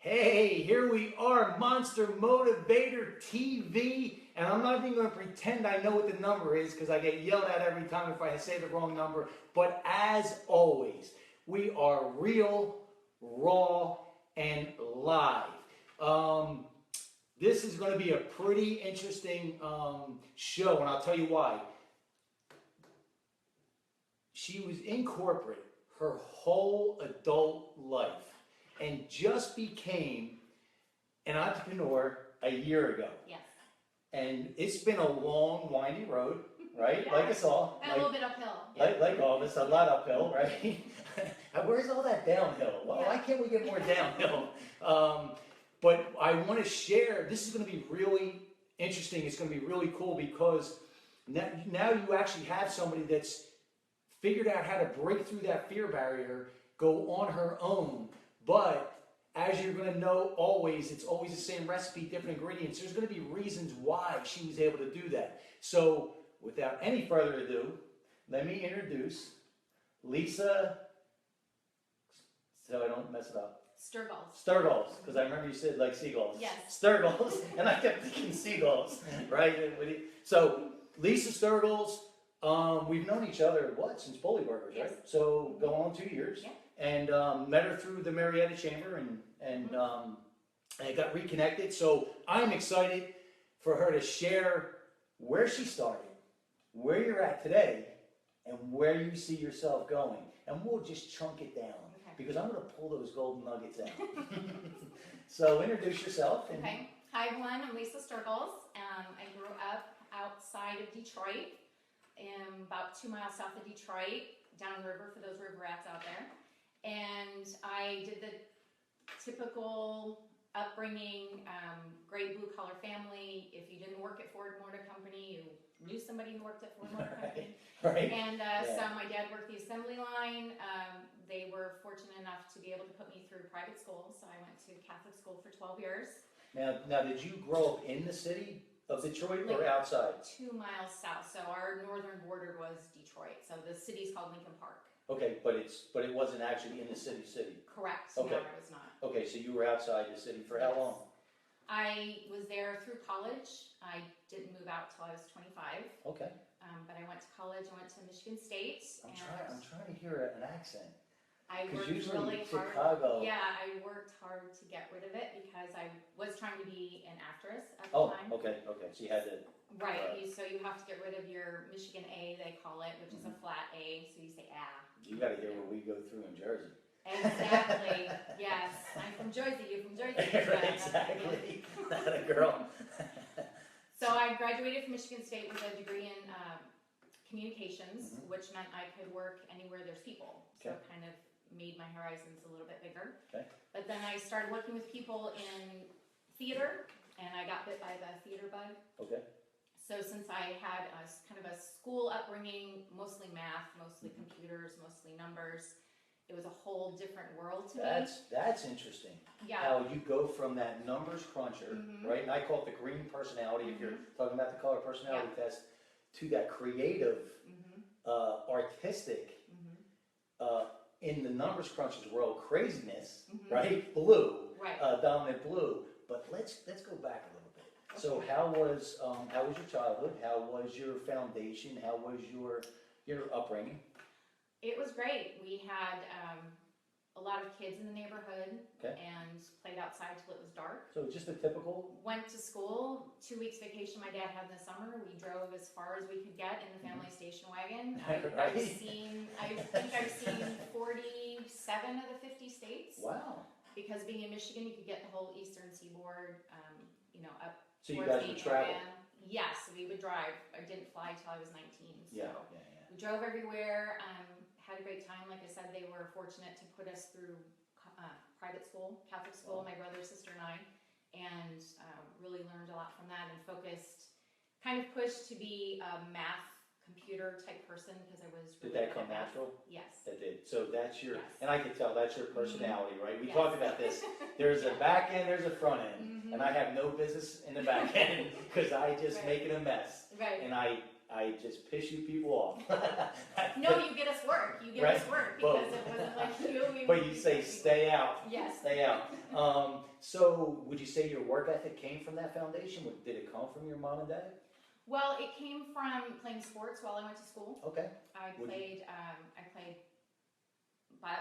Hey, here we are, Monster Motivator TV, and I'm not even going to pretend I know what the number is because I get yelled at every time if I say the wrong number. But as always, we are real, raw, and live. This is going to be a pretty interesting show, and I'll tell you why. She was in corporate her whole adult life and just became an entrepreneur a year ago. Yes. And it's been a long, windy road, right? Yeah. Like us all. And a little bit uphill. Like all of us, a lot uphill, right? Where's all that downhill? Well, why can't we get more downhill? But I want to share, this is going to be really interesting. It's going to be really cool because now you actually have somebody that's figured out how to break through that fear barrier, go on her own. But as you're going to know always, it's always the same recipe, different ingredients. There's going to be reasons why she was able to do that. So without any further ado, let me introduce Lisa, so I don't mess it up. Stergulz, because I remember you said like seagulls. Yes. Stergulz, and I kept thinking seagulls, right? So Lisa Stergulz, we've known each other, since Bully Burgers, right? Yes. So going on 2 years. Yeah. And met her through the Marietta Chamber and got reconnected. So I'm excited for her to share where she started, where you're at today, and where you see yourself going. And we'll just chunk it down because I'm going to pull those golden nuggets out. So introduce yourself. Okay. Hi everyone, I'm Lisa Stergulz. I grew up outside of Detroit, about 2 miles south of Detroit, down the river for those river rats out there. And I did the typical upbringing, great blue-collar family. If you didn't work at Ford Motor Company, you knew somebody who worked at Ford Motor Company. Right. And so my dad worked the assembly line. They were fortunate enough to be able to put me through private school, so I went to Catholic school for 12 years. Now, did you grow up in the city of Detroit or outside? 2 miles south. So our northern border was Detroit. So the city's called Lincoln Park. Okay, but it wasn't actually in the city. Correct. Okay. No, I was not. Okay, so you were outside the city for how long? I was there through college. I didn't move out till I was 25. Okay. But I went to college. I went to Michigan State. I'm trying to hear an accent. I worked usually really hard. Chicago. Yeah, I worked hard to get rid of it because I was trying to be an actress at the time. Okay. So you had to. Right. So you have to get rid of your Michigan A, they call it, which is a flat A. So you say ah. You got to hear what we go through in Jersey. Exactly. Yes. I'm from Jersey. You're from Jersey. Exactly. Not a girl. So I graduated from Michigan State with a degree in communications, which meant I could work anywhere there's people. So it kind of made my horizons a little bit bigger. Okay. But then I started working with people in theater, and I got bit by the theater bug. Okay. So since I had kind of a school upbringing, mostly math, mostly computers, mostly numbers, it was a whole different world to me. That's interesting. Yeah. How you go from that numbers cruncher, right? And I call it the green personality, if you're talking about the color personality test, to that creative, artistic, in the numbers crunchers world, craziness, right? Blue, dominant blue. But let's go back a little bit. Okay. So how was your childhood? How was your foundation? How was your upbringing? It was great. We had a lot of kids in the neighborhood and played outside till it was dark. So just a typical. Went to school. 2 weeks vacation my dad had in the summer. We drove as far as we could get in the family station wagon. I think I've seen 47 of the 50 states. Wow. Because being in Michigan, you could get the whole eastern seaboard, up. So you guys would travel? Yes, we would drive. I didn't fly till I was 19. So we drove everywhere. Had a great time. Like I said, they were fortunate to put us through private school, Catholic school, my brother, sister, and I, and really learned a lot from that and focused, kind of pushed to be a math, computer type person because I was really Did that come natural? Yes. That did. So that's your, and I can tell that's your personality, right? We Yes. talked about this. There's a back end, there's a front end, and I have no business in the back end because I just make it a mess. Right. And I I just piss you people off. No, you get us work. You get Right. us work But- because it wasn't like you. But you say stay out. Yes. Stay out. So would you say your work ethic came from that foundation? Did it come from your mom and dad? Well, it came from playing sports while I went to school. Okay. I Would you- played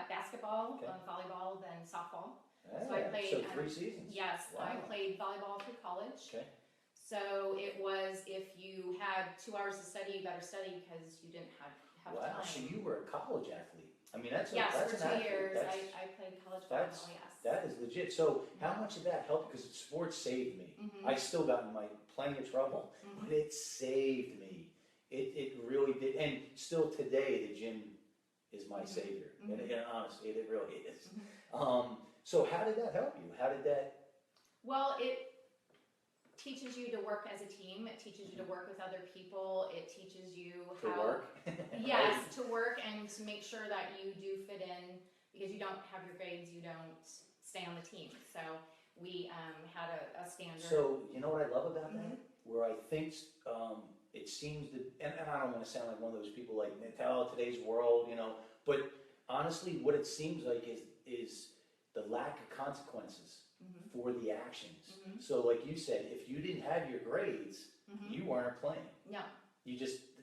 basketball, Okay. volleyball, then softball. Yeah, So I played, so 3 seasons. Yes, I Wow. played volleyball through college. Okay. So it was, if you had 2 hours to study, you better study because you didn't have Wow. time. So you were a college athlete. I mean, that's Yes, that's for an 2 athlete. years That's- I played college that's- volleyball, yes. That is legit. So how Yeah. much did that help? Because sports saved me. Mhm. I still got in plenty of trouble, Mhm. but it saved me. It really did. And still today, the gym is my Mhm. savior. Mhm. And honestly, it really is. Mhm. So how did that help you? How did that? Well, it teaches you to work as a team. It teaches you to work with other people. It teaches you To how work? Yes, to work and to make sure that you do fit in because you don't have your grades, you don't stay on the team. So we had a standard. So you know what I love about that? Mhm. Where I think it seems to, and I don't want to sound like one of those people like today's world, but honestly, what it seems like is the lack of consequences Mhm. for the actions. Mhm. So like you said, if you didn't have your grades, Mhm. you weren't playing. No.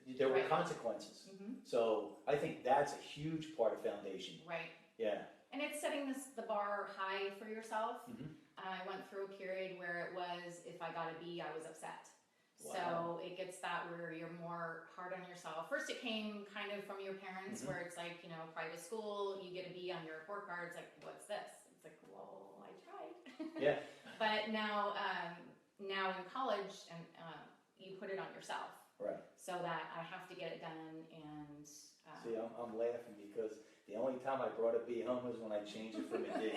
There were Right. consequences. Mhm. So I think that's a huge part of foundation. Right. Yeah. And it's setting the bar high for yourself. Mhm. I went through a period where it was, if I got a B, I was upset. Wow. So it gets that where you're more hard on yourself. First, it came kind of from your parents, Mhm. where it's like, private school, you get a B on your report card. It's like, what's this? It's like, well, I tried. Yeah. But now in college, and you put it on yourself, Right. so that I have to get it done. And See, I'm laughing because the only time I brought a B home was when I changed it from a D.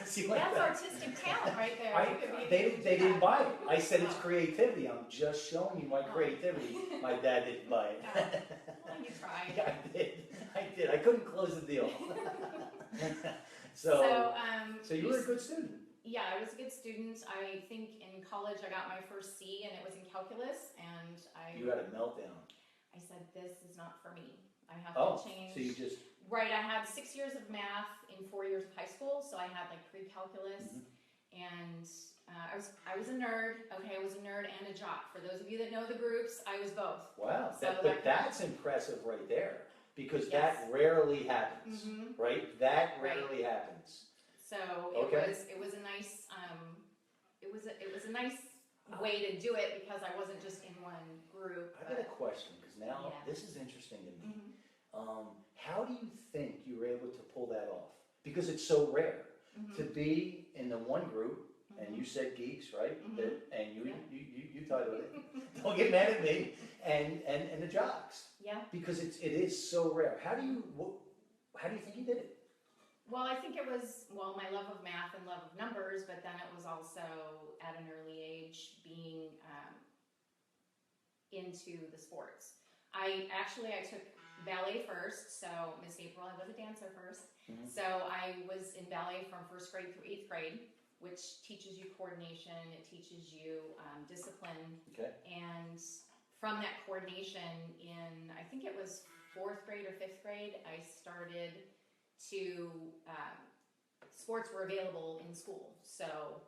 See, like that's that. artistic talent right there. You could be able to They do didn't that. buy it. I said it's Oh. creativity. I'm just showing you my creativity. My dad didn't buy it. Well, you tried. Yeah, I did. I couldn't close the deal. So you were a good student. Yeah, I was a good student. I think in college I got my first C, and it was in calculus, and You had a meltdown. I said, this is not for me. I have Oh, to change. so you just, Right, I had 6 years of math in 4 years of high school, so I had like pre-calculus, Mhm. and I was a nerd. Okay, I was a nerd and a jock. For those of you that know the groups, I was both. wow. So But that's impressive right there because Yes. that rarely happens, Mhm. right? That Right. rarely happens. So Okay. it was a nice it was a nice way to do it because I wasn't just in one group. I got a question because now Yeah. this is interesting to me. Mhm. How do you think you were able to pull that off? Because it's so rare Mhm. to be in the one group, and you said geeks, right? Mhm. And Yeah. you titled it. Don't get mad at me. And the jocks, Yeah. because it is so rare. How do you think you did it? Well, I think it was my love of math and love of numbers, but then it was also at an early age being into the sports. I took ballet first, so Miss April, I was a dancer first. Mhm. So I was in ballet from first grade through 8th grade, which teaches you coordination, it teaches you discipline, Okay. and from that coordination in, I think it was 4th grade or 5th grade, I started to, sports were available in school, so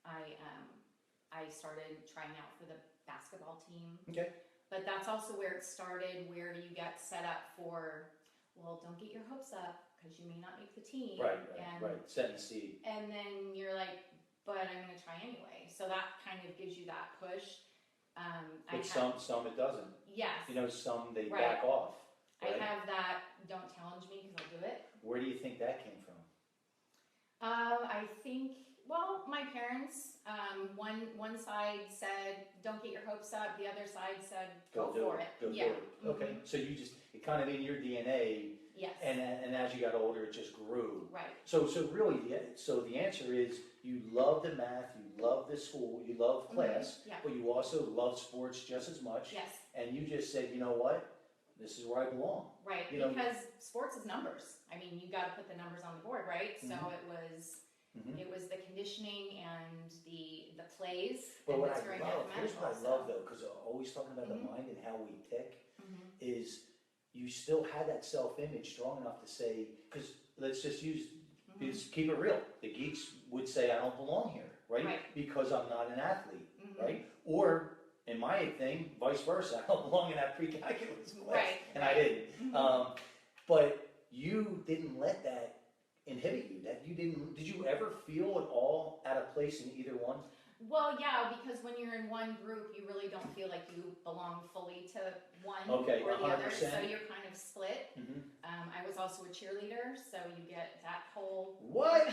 I started trying out for the basketball team. Okay. But that's also where it started, where you get set up for, well, don't get your hopes up because you may not make the team. Right. And, Setting the seed. and then you're like, but I'm going to try anyway. So that kind of gives you that push. But some it doesn't. Yes. Some they Right. back off. I Right? have that, don't challenge me because I'll do it. Where do you think that came from? I think, my parents, one side said, don't get your hopes up. The other side said, go do for it. Go Yeah. do it. Okay. So it kind of in your DNA, Yes. and as you got older, it just grew. Right. So really, the answer is you love the math, you love the school, you love class, Yeah. but you also love sports just as much. Yes. And you just said, you know what? This is where I belong. Right, You know- because sports is numbers. I mean, you got to put the numbers on the board, right? So Mhm. it was Mhm. It was the conditioning and the plays. But and what it's I very love, here's what I mathematical, love though, because always talking about the Mhm. mind and how we tick, Mhm. is you still had that self-image strong enough to say, because let's just Mhm. keep it real. The geeks would say, I don't belong here, right? Right. Because I'm not an athlete, Mhm. right? Or, in my thing, vice versa, I don't belong in that pre-calculus class. Right, And I right. didn't. Mhm. But you didn't let that inhibit you. Did you ever feel at all out of place in either one? Well, yeah, because when you're in one group, you really don't feel like you belong fully to one Okay, or the other, 100%. so you're kind of split. Mhm. I was also a cheerleader, so you get that whole. What?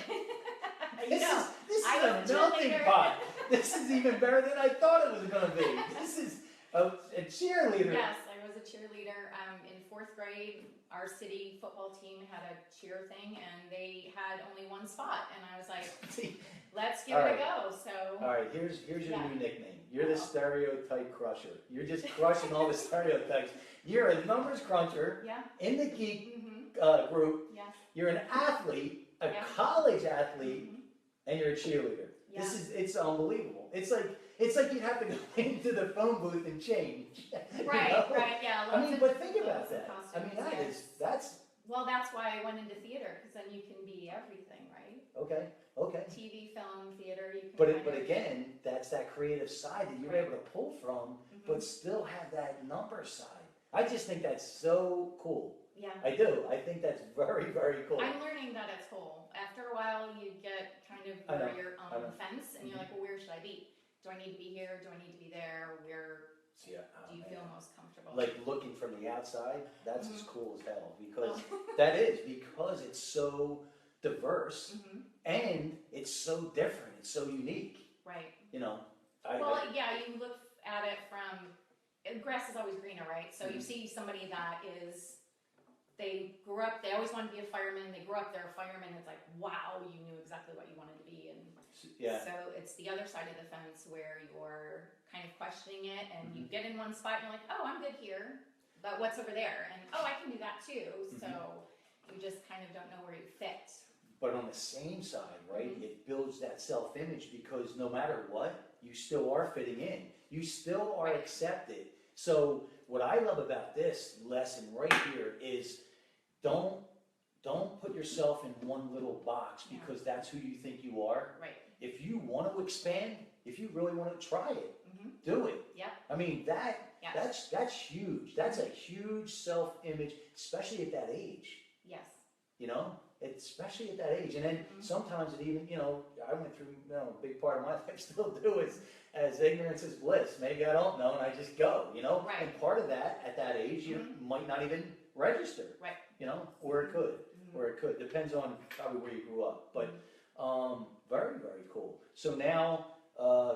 You This know, is I a was a melting cheerleader. pot. This is even better than I thought it was going to be. This is a cheerleader. Yes, I was a cheerleader. In fourth grade, our city football team had a cheer thing, and they had only one spot, and I was like, let's give All it right. a go. So. All right, here's your Yeah. new nickname. You're the Uh-oh. stereotype crusher. You're just crushing all the stereotypes. You're a numbers cruncher Yeah. in the geek Mm-hmm. group. Yes. You're an athlete, a Yeah. college athlete, Mhm. and you're a cheerleader. Yeah. It's unbelievable. It's like you'd have to go into the phone booth and change. you Right, know? right, yeah. I mean, but think about lots of that. I mean, costumes, yes. that's Well, that's why I went into theater, because then you can be everything, right? okay. TV, film, theater, you can. But again, that's that creative side that you're Right. able to pull from, Mhm. but still have that number side. I just think that's so cool. Yeah. I do. I think that's very, very cool. I'm learning that it's cool. After a while, you get kind of I know, where you're I on know. the fence, and you're Mhm. like, well, where should I be? Do I need to be here? Do I need to be there? Where See, oh, do you man. feel most comfortable? Like looking from the outside, that's as Mhm. cool as hell because Oh. that is because it's so diverse Mhm. and it's so different. It's so unique. Right. You know, Well, yeah, you look at it from, grass is always greener, right? So you Mhm. see somebody that is, they grew up, they always wanted to be a fireman, they grew up, they're a fireman, it's like, wow, you knew exactly what you wanted to be. And yeah. so it's the other side of the fence where you're kind of questioning it, and you Mhm. get in one spot and you're like, oh, I'm good here, but what's over there? And oh, I can do that too. Mm-hmm. So you just kind of don't know where you fit. But on the same side, right, Mhm. it builds that self-image because no matter what, you still are fitting in. You still are Right. accepted. So what I love about this lesson right here is don't put yourself in one little box Yeah. because that's who you think you are. Right. If you want to expand, if you really want to try it, Mm-hmm. do it. Yep. I mean Yes. that's huge. That's a huge self-image, especially at that age. Yes. You know, especially at that age. And then Mhm. sometimes it even, I went through, a big part of my life, still do, is as ignorance is bliss. Maybe I don't know and I just go, Right. And part of that, at that age, you Mhm. might not even register, Right. or it could, Mhm. or it could. Depends on probably where you grew up. But very, very cool. So now,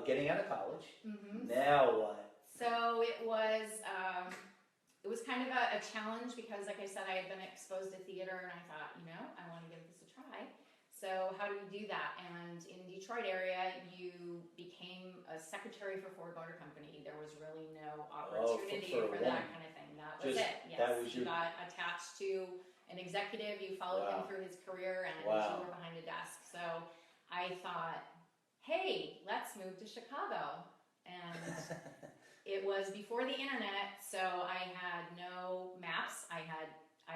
getting out of college, Mm-hmm. now what? So it was kind of a challenge because, like I said, I had been exposed to theater, and I thought, I want to give this a try. So how do we do that? And in Detroit area, you became a secretary for Ford Motor Company. There was really no opportunity for a for woman. that kind of thing. That was Just- it. Yes, that was you your- got attached to an executive. You followed Wow. him through his career, and Wow. you were behind a desk. So I thought, hey, let's move to Chicago. And it was before the internet, so I had no maps. I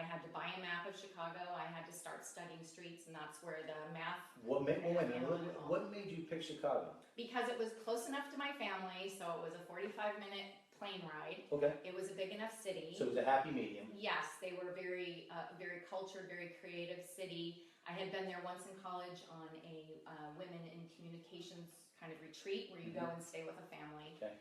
had to buy a map of Chicago. I had to start studying streets, and that's where the math. What made you pick Chicago? Because it was close enough to my family, so it was a 45-minute plane ride. Okay. It was a big enough city. So it was a happy medium. Yes, they were very cultured, very creative city. I had been there once in college on a women in communications kind of retreat where you go and stay with a family. Okay.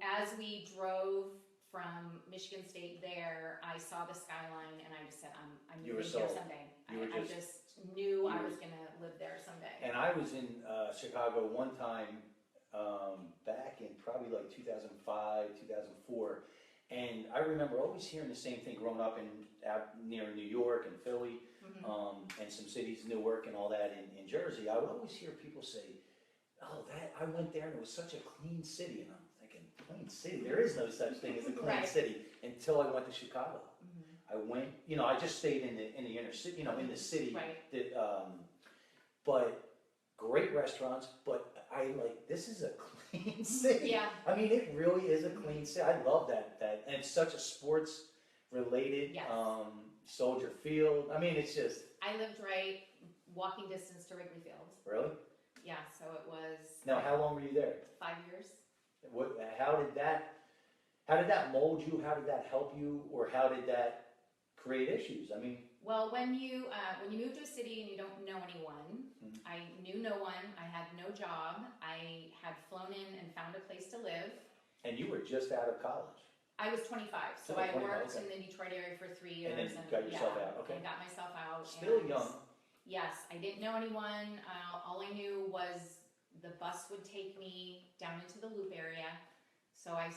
As we drove from Michigan State there, I saw the skyline and I just said, I'm You were moving here sold. someday. You were I just- just knew I you was were- going to live there someday. And I was in Chicago one time back in probably like 2005, 2004. And I remember always hearing the same thing growing up out near New York and Philly, and some cities, Newark and all that in Jersey. I would always hear people say, oh, I went there and it was such a clean city. And I'm thinking, clean city? There is no such thing as a clean Right. city until I went to Chicago. Mhm. I went, I just stayed in the inner city, in the city. Right. That, but great restaurants, but this is a clean city. Yeah. I mean, it really is a clean city. I love that, and it's such a sports related, Yes. Soldier Field. I mean, it's just. I lived right walking distance to Wrigley Field. Really? Yeah, so it was. Now, how long were you there? 5 years. How did that mold you? How did that help you? Or how did that create issues? I mean. Well, when you move to a city and you don't know anyone, I knew no one. I had no job. I had flown in and found a place to live. And you were just out of college. I was 25, so I worked in the Detroit area for 3 years. And then got yourself out. Okay. And got myself out. Still young. Yes, I didn't know anyone. All I knew was the bus would take me down into the Loop area. So I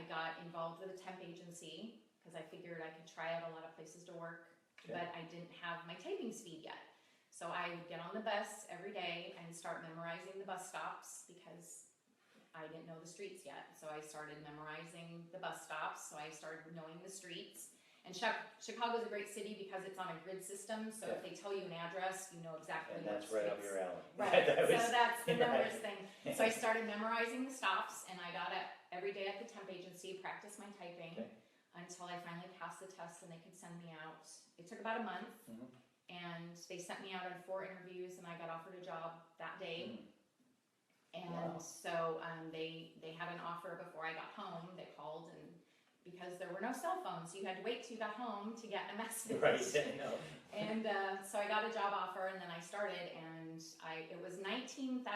got involved with a temp agency because I figured I could try out a lot of places to work, but I didn't have my typing speed yet. So I would get on the bus every day and start memorizing the bus stops because I didn't know the streets yet. So I started memorizing the bus stops. So I started knowing the streets. And Chicago's a great city because it's on a grid system. So if they tell you an address, you know exactly. And that's right up your alley. Right. So that's the numbers thing. So I started memorizing the stops, and I got it every day at the temp agency, practice my typing until I finally passed the test and they could send me out. It took about a month, and they sent me out on 4 interviews, and I got offered a job that day. And so they had an offer before I got home. They called, and because there were no cell phones, you had to wait till you got home to get a message. Right, I know. And so I got a job offer, and then I started, and it was $19,000 a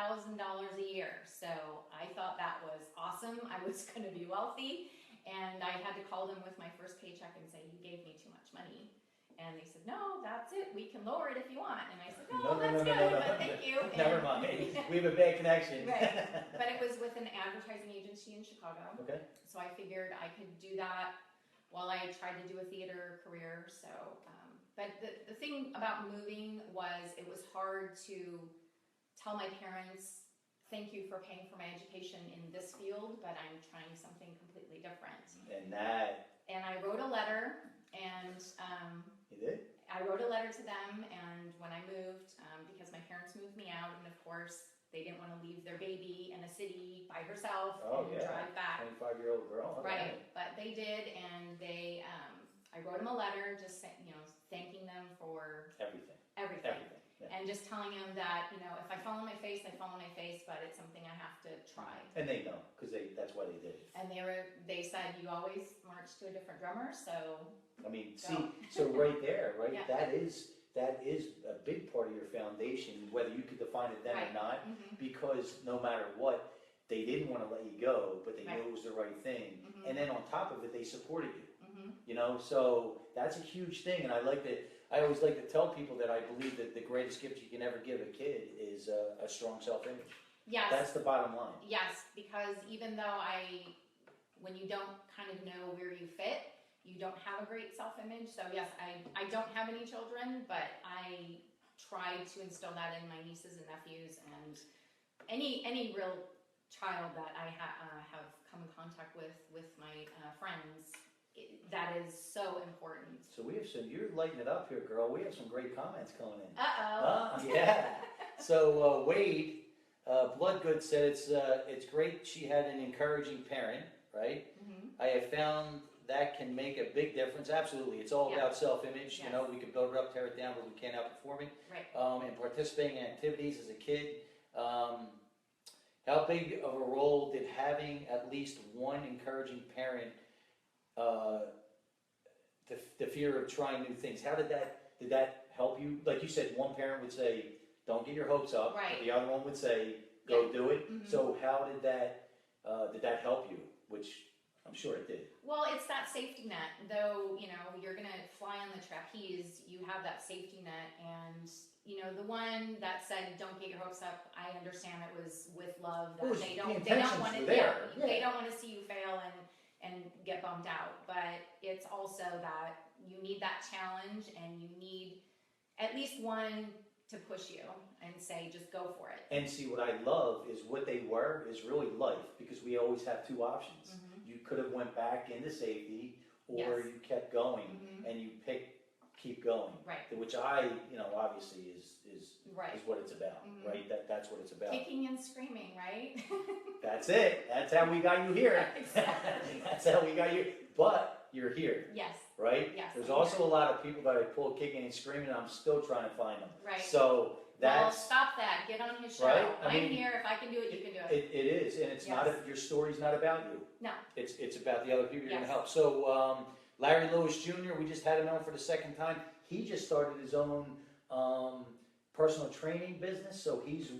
year. So I thought that was awesome. I was going to be wealthy, and I had to call them with my first paycheck and say, "You gave me too much money." And they said, "No, that's it. We can lower it if you want." And I said, "No, that's good, but thank you." Never mind. We have a bad connection. Right. But it was with an advertising agency in Chicago. Okay. So I figured I could do that while I tried to do a theater career. So, but the thing about moving was it was hard to tell my parents, "Thank you for paying for my education in this field, but I'm trying something completely different." And I wrote a letter, and you did? I wrote a letter to them, and when I moved, because my parents moved me out, and of course they didn't want to leave their baby in a city by herself and drive back. 25-year-old girl. Right, but they did, and I wrote them a letter, just thanking them for everything. Yeah. And just telling them that if I fall on my face, I fall on my face, but it's something I have to try. And they know because that's why they did it. And they said, "You always march to a different drummer, so." I mean, so right there, right? Yeah. That is a big part of your foundation, whether you could define it then or not, because no matter what, they didn't want to let you go, but they knew it was the right thing. And then on top of it, they supported you. So that's a huge thing. And I always like to tell people that I believe that the greatest gift you can ever give a kid is a strong self-image. Yes. That's the bottom line. Yes, because even though when you don't kind of know where you fit, you don't have a great self-image. So yes, I don't have any children, but I try to instill that in my nieces and nephews, and any real child that I have come in contact with my friends. That is so important. So you're lighting it up here, girl. We have some great comments coming in. Yeah. So Wade Bloodgood said it's great she had an encouraging parent, right? I have found that can make a big difference. Absolutely. It's all about self-image. Yes. We can build it up, tear it down, but we can't outperform it. Right. And participating in activities as a kid. How big of a role did having at least one encouraging parent, the fear of trying new things, did that help you? Like you said, one parent would say, "Don't get your hopes up." Right. The other one would say, "Go do it." So how did that help you? Which I'm sure it did. Well, it's that safety net. Though, you're going to fly on the trapeze, you have that safety net. And, the one that said, "Don't get your hopes up," I understand it was with love. That they don't want to, they don't want to see you fail and get bummed out. But it's also that you need that challenge, and you need at least one to push you and say, "Just go for it." And see, what I love is what they were is really life, because we always have two options. You could have went back into safety, or you kept going and you keep going. Right. Which I, obviously is Right. is what it's about, right? That's what it's about. Kicking and screaming, right? That's it. That's how we got you here. Exactly. That's how we got you. But you're here, Yes. right? Yes. There's also a lot of people that I pull kicking and screaming, and I'm still trying to find them. Right. So Well, that's stop that. Get on his show. right. I'm here. If I can do it, you can do it. It is, and it's not. Yes. Your story's not about you. No. It's about the other people you're Yes. going to help. So Larry Lewis Jr. We just had him on for the second time. He just started his own personal training business, so he's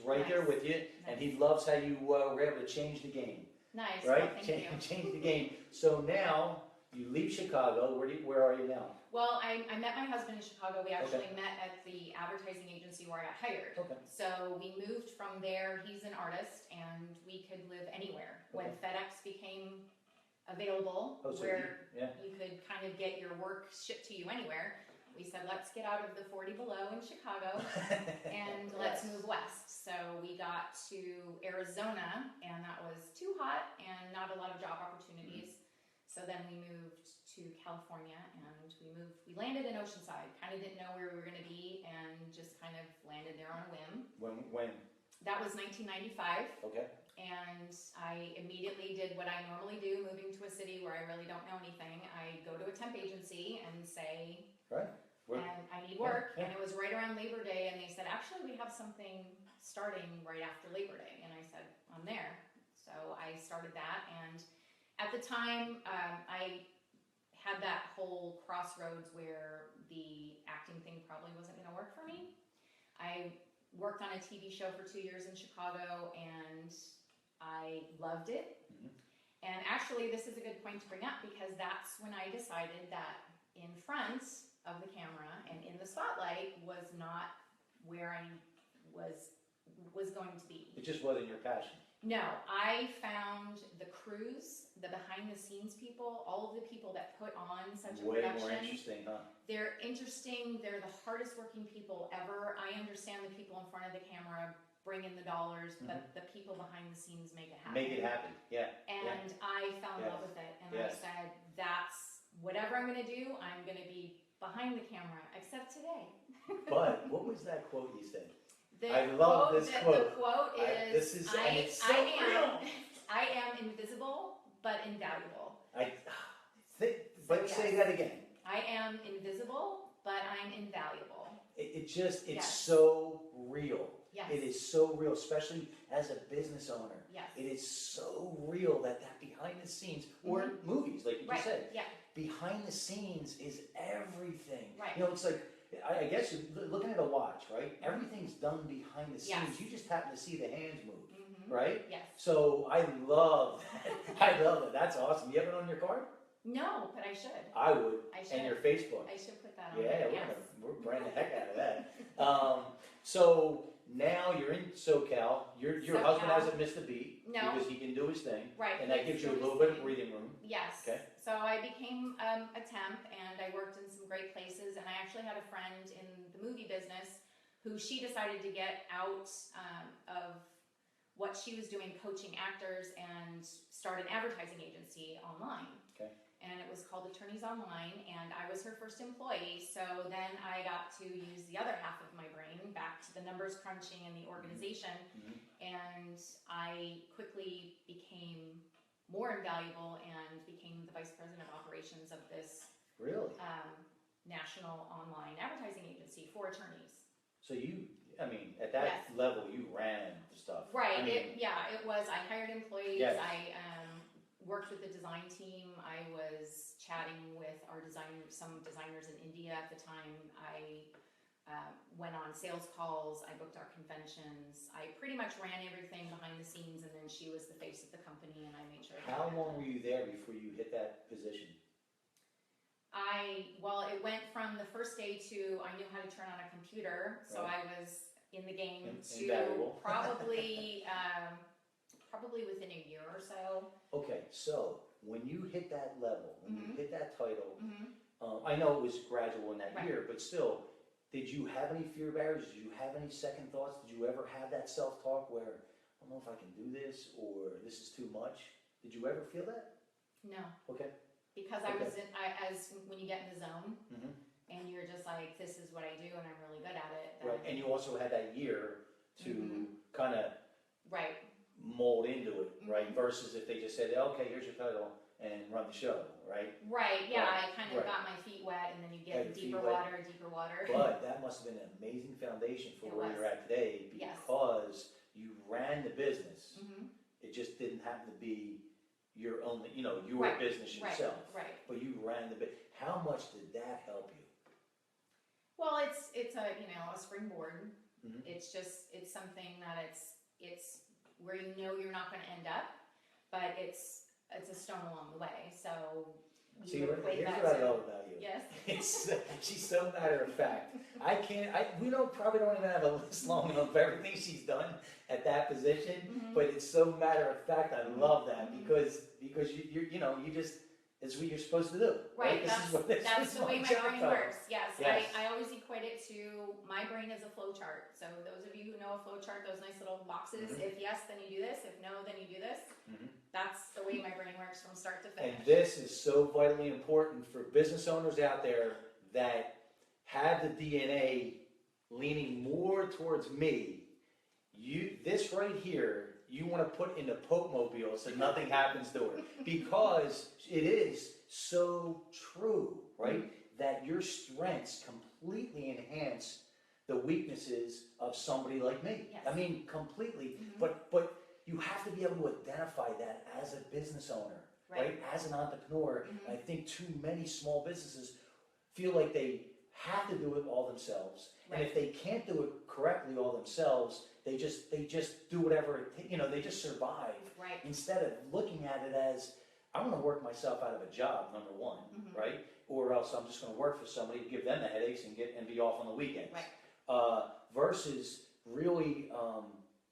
right there with you, and he loves how you were able to change the game. Nice. Right? Well, thank you. Change the game. So now you leave Chicago. Where are you now? Well, I met my husband in Chicago. We actually met at the advertising agency where I got hired. Okay. So we moved from there. He's an artist, and we could live anywhere. When FedEx became available, where you could kind of get your work shipped to you anywhere, we said, let's get out of the 40 below in Chicago and let's move west. So we got to Arizona, and that was too hot and not a lot of job opportunities. So then we moved to California, and we landed in Oceanside. Kind of didn't know where we were going to be, and just kind of landed there on a whim. When? That was 1995. Okay. And I immediately did what I normally do, moving to a city where I really don't know anything. I go to a temp agency and say, and I need work. And it was right around Labor Day, and they said, actually, we have something starting right after Labor Day. And I said, I'm there. So I started that, and at the time, I had that whole crossroads where the acting thing probably wasn't going to work for me. I worked on a TV show for 2 years in Chicago, and I loved it. And actually, this is a good point to bring up, because that's when I decided that in front of the camera and in the spotlight was not where I was going to be. It just wasn't your passion. No, I found the crews, the behind-the-scenes people, all of the people that put on such a production. Way more interesting, huh? They're interesting. They're the hardest-working people ever. I understand the people in front of the camera bring in the dollars, but the people behind the scenes make it happen. Make it happen, yeah. And I fell in love with it, and I said, that's whatever I'm going to do, I'm going to be behind the camera, except today. But what was that quote you said? I love this quote. The quote is, I am invisible, but invaluable. Say that again. I am invisible, but I'm invaluable. It's so real. Yes. It is so real, especially as a business owner. Yes. It is so real that behind the scenes, or movies, like you just said, behind the scenes is everything. Right. You know, it's like, I guess you're looking at a watch, right? Everything's done behind the scenes. You just happen to see the hands move, right? Yes. So I love that. I love it. That's awesome. You have it on your card? No, but I should. I would. I should. And your Facebook. I should put that on. Yeah, there. we're branding the heck out of that. So now you're in SoCal. Your husband hasn't missed a beat. No. Because he can do his thing. Right. And that gives you a little bit of breathing room. Yes. Okay. So I became a temp, and I worked in some great places, and I actually had a friend in the movie business who she decided to get out of what she was doing, coaching actors, and start an advertising agency online. Okay. And it was called Attorneys Online, and I was her first employee. So then I got to use the other half of my brain back to the numbers crunching and the organization, and I quickly became more invaluable and became the vice president of operations of this national online advertising agency for attorneys. So at that level, you ran stuff. Right. It was. I hired employees. Yes. I worked with the design team. I was chatting with some designers in India at the time. I went on sales calls. I booked our conventions. I pretty much ran everything behind the scenes, and then she was the face of the company, and I made sure. How long were you there before you hit that position? It went from the first day to I knew how to turn on a computer, so I was in the game to probably within a year or so. Okay, so when you hit that level, when you hit that title, I know it was gradual in that year, but still, did you have any fear barriers? Did you have any second thoughts? Did you ever have that self-talk where, I don't know if I can do this, or this is too much? Did you ever feel that? No. Okay. Because I was when you get in the zone, and you're just like, this is what I do and I'm really good at it. Right, and you also had that year to kind of Right. mold into it, right? Versus if they just said, okay, here's your title and run the show, right? Right, yeah, Right, I kind of right. got my feet wet, and then you Had get your feet deeper wet. water, deeper water. But that must have been an amazing foundation for It where was. you're at today Yes. because you ran the business. Mhm. It just didn't happen to be your own, your Right, business right, yourself. right. But you ran the business. How much did that help you? Well, it's a a springboard. Mhm. It's something that it's where you're not going to end up, but it's a stone along the way. So you See, equate here's that what I to- love about you. Yes. She's so matter of fact. We probably don't even have a list long enough of everything she's done at that position, Mhm. but it's so matter of fact. I love that Mhm. because you just, it's what you're supposed to do. Right, This is what- that's the way my job brain title. works. Yes, Yes. I always equate it to my brain is a flow chart. So those of you who know a flow chart, those nice little boxes, Mhm. if yes, then you do this. If no, then you do this. Mhm. That's the way my brain works from start to finish. And this is so vitally important for business owners out there that have the DNA leaning more towards me. This right here, you want to put in the Pope Mobile so nothing happens to her. Because it is so true, right? That your strengths completely enhance the weaknesses of somebody like me. Yes. I mean, completely. Mhm. But you have to be able to identify that as a business owner, right? As an entrepreneur. Mhm. And I think too many small businesses feel like they have to do it all themselves. And if they can't do it correctly all themselves, they just do whatever they just survive. Right. Instead of looking at it as, I'm gonna work myself out of a job, number one, Mhm. right? Or else I'm just gonna work for somebody, give them the headaches and be off on the weekends. Right. Versus really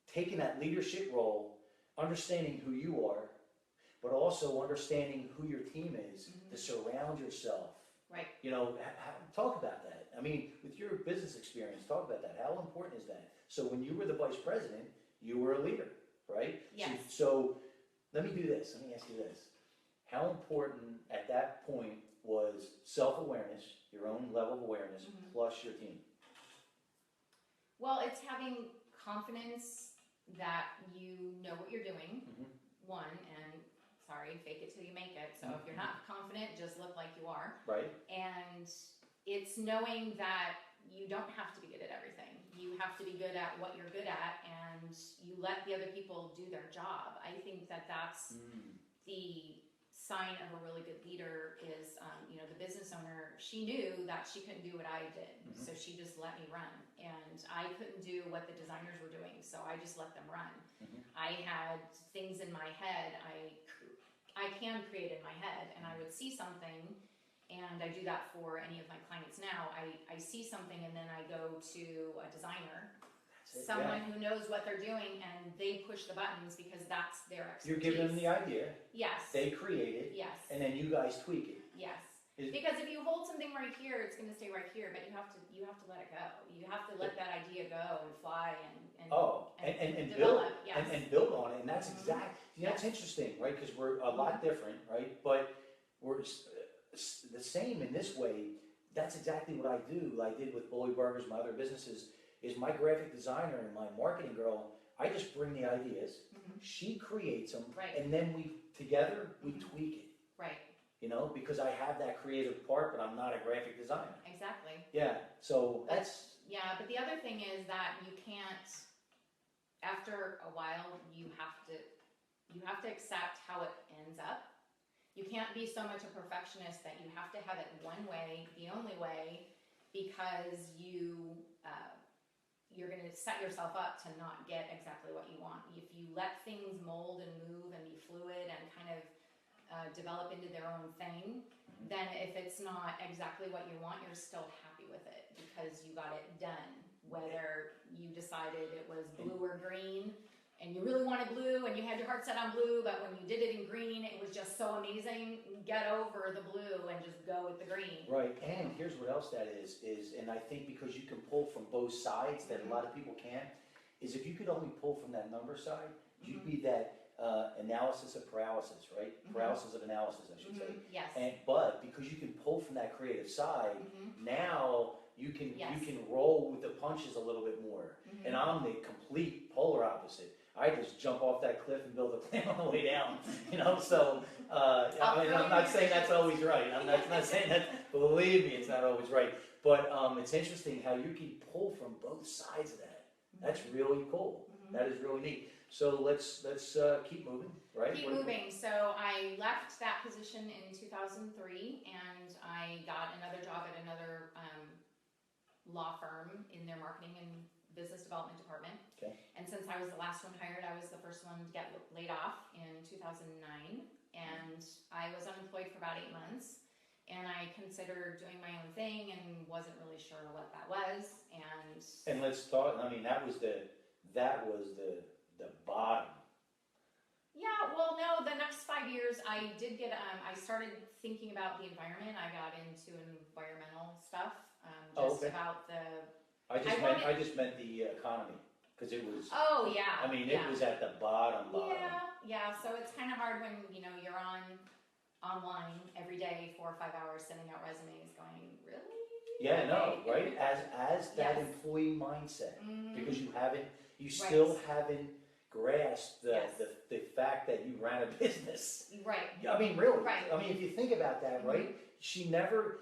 taking that leadership role, understanding who you are, but also understanding who your team is, Mhm. to surround yourself. Right. Talk about that. I mean, with your business experience, talk about that. How important is that? So when you were the vice president, you were a leader, right? Yes. So let me do this. Let me ask you this. How important at that point was self-awareness, your own level of awareness, Mhm. plus your team? Well, it's having confidence that you know what you're doing, Mhm. one, and sorry, fake it till you make it. So if you're not confident, just look like you are. Right? And it's knowing that you don't have to be good at everything. You have to be good at what you're good at, and you let the other people do their job. I think that that's the sign of a really good leader is, the business owner, she knew that she couldn't do what I did. Mhm. So she just let me run. And I couldn't do what the designers were doing, so I just let them run. Mhm. I had things in my head, I can create in my head, and I would see something, and I do that for any of my clients now. I see something and then I go to a designer, That's it, someone yeah. who knows what they're doing, and they push the buttons because that's their expertise. You're giving them the idea, Yes. they create it, Yes. and then you guys tweak it. Yes. Is- Because if you hold something right here, it's going to stay right here, but you have to let it go. You have to let that idea go and fly and And develop. build, Yes. and build on it, and that's Mhm. that's interesting, right? Because we're a lot different, right? But we're the same in this way. That's exactly what I do. I did with Bully Burgers, my other businesses, is my graphic designer and my marketing girl, I just bring the ideas, Mhm. she creates them, Right. and then we Mhm. tweak it, Right. because I have that creative part, but I'm not a graphic designer. Exactly. Yeah, so that's, Yeah, but the other thing is that you can't. After a while, you have to accept how it ends up. You can't be so much a perfectionist that you have to have it one way, the only way, because you're going to set yourself up to not get exactly what you want. If you let things mold and move and be fluid and kind of develop into their own thing, then if it's not exactly what you want, you're still happy with it because you got it done. Whether you decided it was blue or green, and you really wanted blue and you had your heart set on blue, but when you did it in green, it was just so amazing, get over the blue and just go with the green. right, and here's what else that is, and I think because you can pull from both sides that a lot of people can't, is if you could only pull from that number side, you'd be that analysis of paralysis, right? Paralysis of analysis, I should say. Yes. But because you can pull from that creative side, now you can Yes. roll with the punches a little bit more. And I'm the complete polar opposite. I just jump off that cliff and build a plan on the way down, you know. So I mean, I'm not saying that's always right. I'm not saying that. Believe me, it's not always right. But it's interesting how you can pull from both sides of that. That's really cool. That is really neat. So let's keep moving, right? Keep moving. So I left that position in 2003, and I got another job at another law firm in their marketing and business development department. Okay. And since I was the last one hired, I was the first one to get laid off in 2009, and I was unemployed for about 8 months. And I considered doing my own thing and wasn't really sure what that was. And let's talk. I mean, that was the bottom. Yeah, well, no, the next 5 years I did get, I started thinking about the environment. I got into environmental stuff, about the... I just meant the economy, because it was... Oh, yeah. I mean, it was at the bottom. Yeah, so it's kind of hard when, you're online every day, 4 or 5 hours, sending out resumes going, really? Yeah, no, right? As that employee mindset, because you still haven't grasped the fact that you ran a business. Right. I mean, really. Right. I mean, if you think about that, right? She never,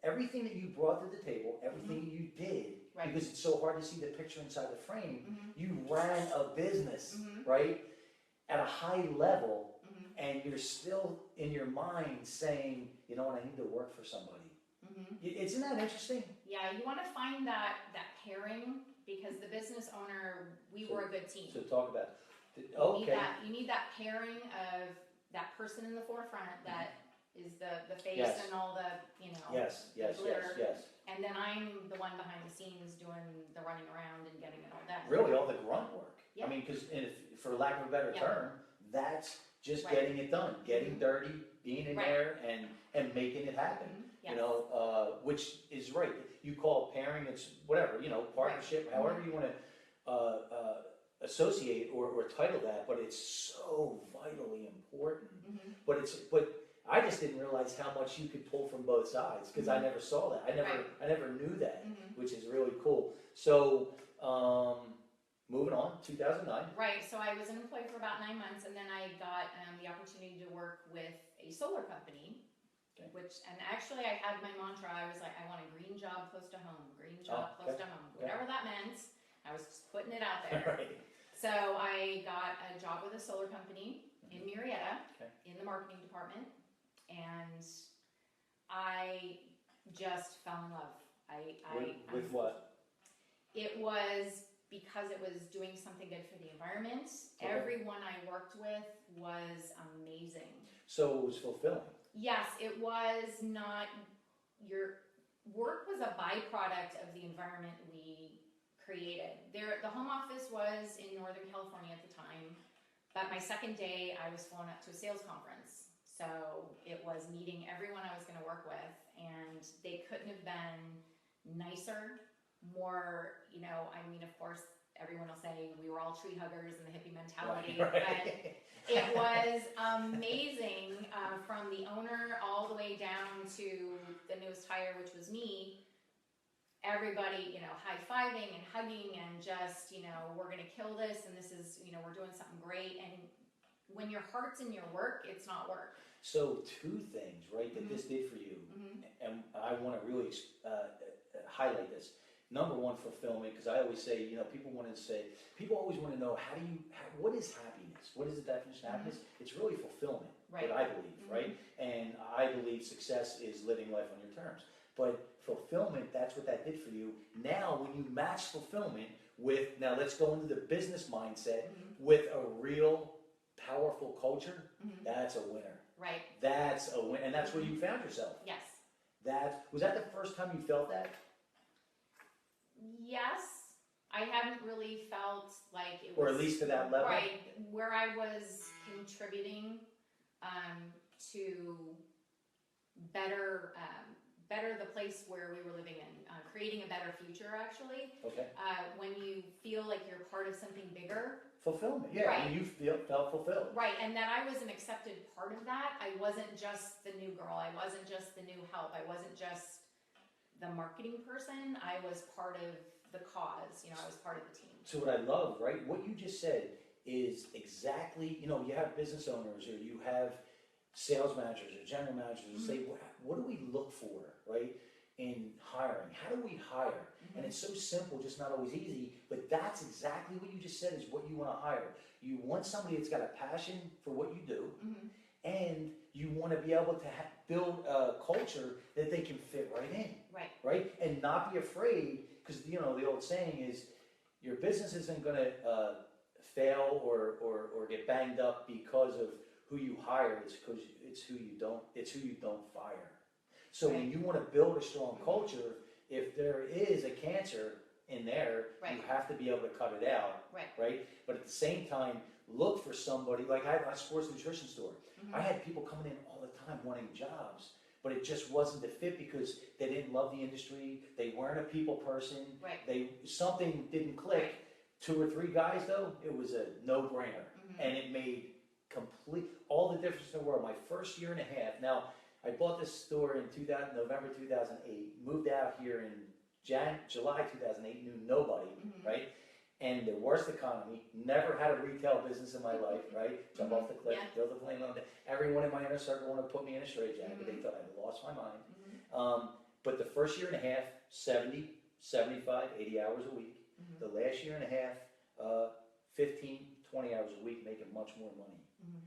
everything that you brought to the table, everything you did, because it's so hard to see the picture inside the frame, you ran a business, right? At a high level, and you're still in your mind saying, you know what, I need to work for somebody. Isn't that interesting? Yeah, you want to find that pairing, because the business owner, we were a good team. So talk about You need that pairing of that person in the forefront that is the face and all the, the glitter. Yes. And then I'm the one behind the scenes doing the running around and getting it all done. Really, all the grunt work. Yeah. I mean, because for lack of a better term, that's just getting it done, getting dirty, being in there, and making it happen. Yes. Which is right. You call it pairing, it's whatever, partnership, however you want to associate or title that, but it's so vitally important. But I just didn't realize how much you could pull from both sides, because I never saw that. I never knew that, which is really cool. So moving on, 2009. Right. So I was unemployed for about 9 months, and then I got the opportunity to work with a solar company. And actually I had my mantra, I was like, I want a green job close to home, green job close to home, whatever that meant. I was just putting it out there. So I got a job with a solar company in Marietta in the marketing department, and I just fell in love. With what? It was because it was doing something good for the environment. Everyone I worked with was amazing. So it was fulfilling. Yes, it was not. Your work was a byproduct of the environment we created. The home office was in Northern California at the time, but my second day I was flown up to a sales conference. So it was meeting everyone I was going to work with, and they couldn't have been nicer, more, I mean, of course, everyone will say we were all tree huggers and the hippie mentality, but it was amazing, from the owner all the way down to the newest hire, which was me. Everybody, high-fiving and hugging and just, we're going to kill this, and this is, we're doing something great. And when your heart's in your work, it's not work. So 2 things, right, that this did for you, and I want to really highlight this. Number one, fulfillment, because I always say, people always want to know, what is happiness? What is the definition of happiness? It's really fulfillment, what I believe, right? And I believe success is living life on your terms. But fulfillment, that's what that did for you. Now, when you match fulfillment now let's go into the business mindset with a real powerful culture, that's a winner. Right. That's a win, and that's where you found yourself. Yes. Was that the first time you felt that? Yes, I hadn't really felt like it was... Or at least to that level? Right, where I was contributing to better better the place where we were living in, creating a better future actually. Okay. When you feel like you're part of something bigger. Fulfillment, yeah. Right. And you felt fulfilled. Right, and that I was an accepted part of that. I wasn't just the new girl. I wasn't just the new help. I wasn't just the marketing person. I was part of the cause. I was part of the team. So what I love, right, what you just said is exactly, you have business owners or you have sales managers or general managers who say, what do we look for, right, in hiring? How do we hire? And it's so simple, just not always easy, but that's exactly what you just said is what you want to hire. You want somebody that's got a passion for what you do, and you want to be able to build a culture that they can fit right in, right? And not be afraid, because, the old saying is, your business isn't going to fail or get banged up because of who you hire. It's because it's who you don't fire. So when you want to build a strong culture, if there is a cancer in there, you have to be able to cut it out, right? But at the same time, look for somebody, like I had my sports nutrition store. I had people coming in all the time wanting jobs, but it just wasn't the fit because they didn't love the industry, they weren't a people person, something didn't click. 2 or 3 guys though, it was a no-brainer, and it made all the difference in the world. My first year and a half, now I bought this store in November 2008, moved out here in July 2008, knew nobody, right? And the worst economy, never had a retail business in my life, right? Jump off the cliff, build a plane on. Everyone in my inner circle wanted to put me in a straitjacket. They thought I'd lost my mind. But the first year and a half, 70, 75, 80 hours a week. The last year and a half, 15, 20 hours a week, making much more money.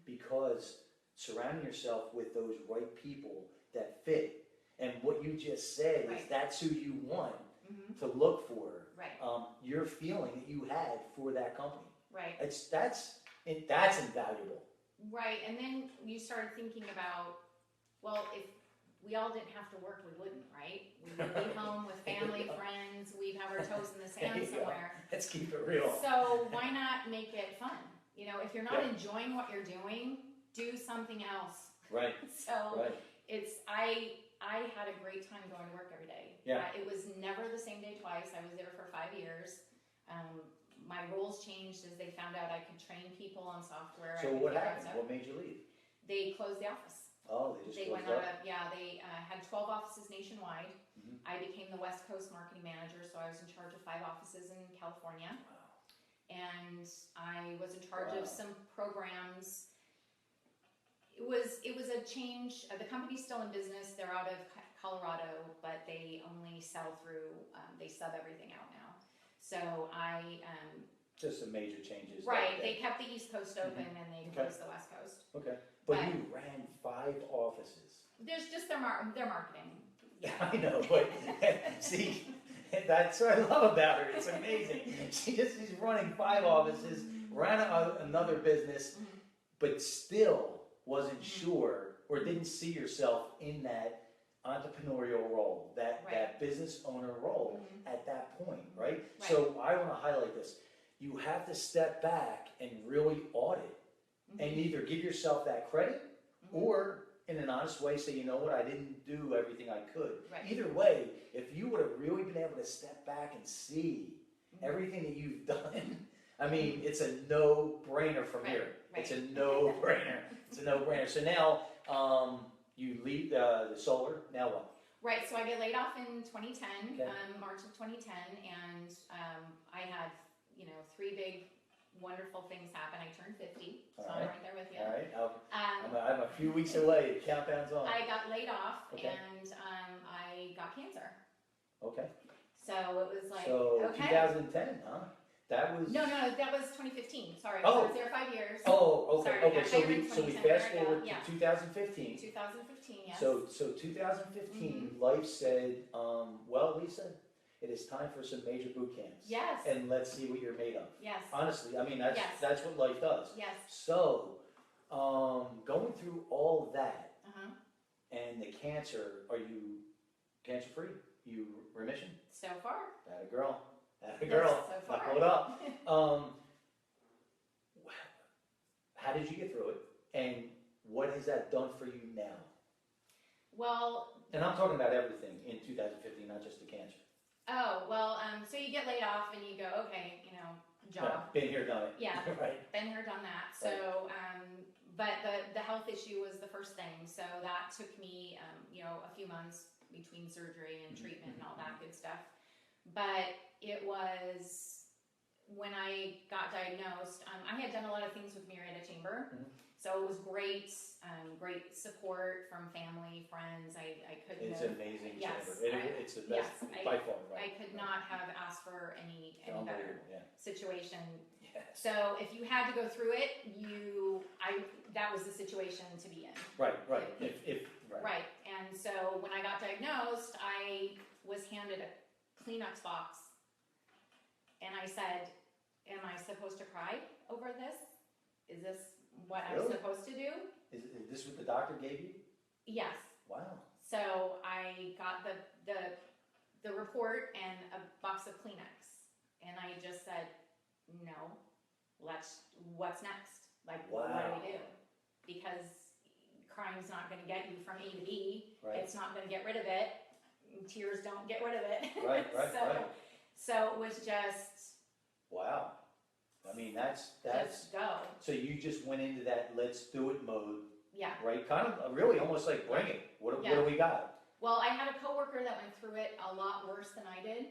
Because surrounding yourself with those right people that fit. And what you just said is that's who you want to look for. Your feeling that you had for that company. That's invaluable. Right, and then you started thinking about, well, if we all didn't have to work, we wouldn't, right? We would be home with family, friends, we'd have our toes in the sand somewhere. Let's keep it real. So why not make it fun? If you're not enjoying what you're doing, do something else. Right. So I had a great time going to work every day. It was never the same day twice. I was there for 5 years. My roles changed as they found out I could train people on software. So what happened? What made you leave? They closed the office. Oh, they went closed out of, they had 12 offices nationwide. I became the West Coast marketing manager, so I was in charge of 5 offices in California. Wow. And I was in charge of some programs. It was a change. The company's still in business. They're out of Colorado, but they only sell through, they sub everything out now. So just some major changes. Right, they kept the East Coast open and they closed the West Coast. Okay, but you ran 5 offices. There's just their marketing. I know, but see, that's what I love about her. It's amazing. She's running 5 offices, ran another business, but still wasn't sure or didn't see yourself in that entrepreneurial role, that business owner role at that point, right? So I want to highlight this. You have to step back and really audit and either give yourself that credit or in an honest way say, you know what, I didn't do everything I could. Either way, if you would have really been able to step back and see everything that you've done, I mean, it's a no-brainer from here. It's a no-brainer. It's a no-brainer. So now, you leave the solar, now what? Right, so I get laid off in 2010, March of 2010, and I had, 3 big, wonderful things happen. I turned 50, so I'm right there with you. All right, I'm a few weeks away, countdown's on. I got laid off, and I got cancer. Okay. So it was like, 2010, huh? That was... No, that was 2015, sorry. So I was there 5 years. Oh, okay, sorry, okay, so we fast forward to 2015. 2015, yes. So 2015, life said, well, Lisa, it is time for some major boot camps. Yes. And let's see what you're made of. Yes. Honestly, I mean, that's what life does. Yes. So, going through all that, and the cancer, are you cancer-free? You remission? So far. That a girl. So far. Hold up. How did you get through it? And what has that done for you now? Well, And I'm talking about everything in 2015, not just the cancer. so you get laid off and you go, okay, job. Yeah, been here, done it. Yeah, Right. been here, done that. So, but the health issue was the first thing. So that took me, a few months between surgery and treatment and all that good stuff. But it was when I got diagnosed, I had done a lot of things with Marietta Chamber. So it was great, great support from family, friends. I couldn't It's have, an amazing yes, chamber. It's the best by far, right? I could not have asked for any better Unbelievable, yeah. situation. Yeah. So if you had to go through it, that was the situation to be in. Right. Right. And so when I got diagnosed, I was handed a Kleenex box, and I said, "Am I supposed to cry over this? Is this what I'm supposed to do?" Is this what the doctor gave you? Yes. Wow. So I got the report and a box of Kleenex, and I just said, "No, what's next? Like, what do we do?" Because crying's not going to get you from A to B. Right. It's not going to get rid of it. Tears don't get rid of it. Right. So it was just. Wow. I mean, that's. Just go. So you just went into that let's do it mode. Yeah. Right. Kind of really almost like bring it. What do we got? Well, I had a coworker that went through it a lot worse than I did.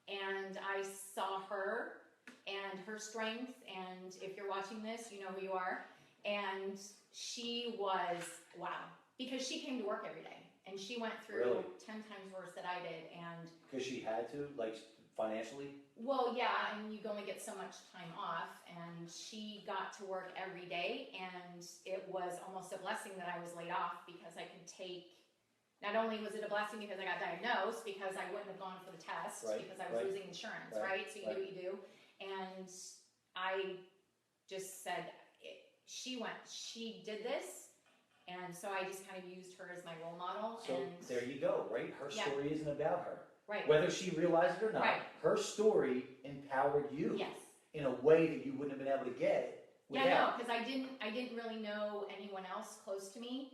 And I saw her and her strength. And if you're watching this, you know who you are. And she was, wow. Because she came to work every day. And she went through 10 times worse than I did. And because she had to, like financially? Well, yeah, and you only get so much time off. And she got to work every day. And it was almost a blessing that I was laid off because I could take. Not only was it a blessing because I got diagnosed, because I wouldn't have gone for the test, because I was losing insurance, right? So you do what you do. And I just said, she did this. And so I just kind of used her as my role model. So there you go, right? Her story isn't about her. Right. Whether she realized it or not, her story empowered you. Yes. In a way that you wouldn't have been able to get without. Yeah, no, because I didn't really know anyone else close to me.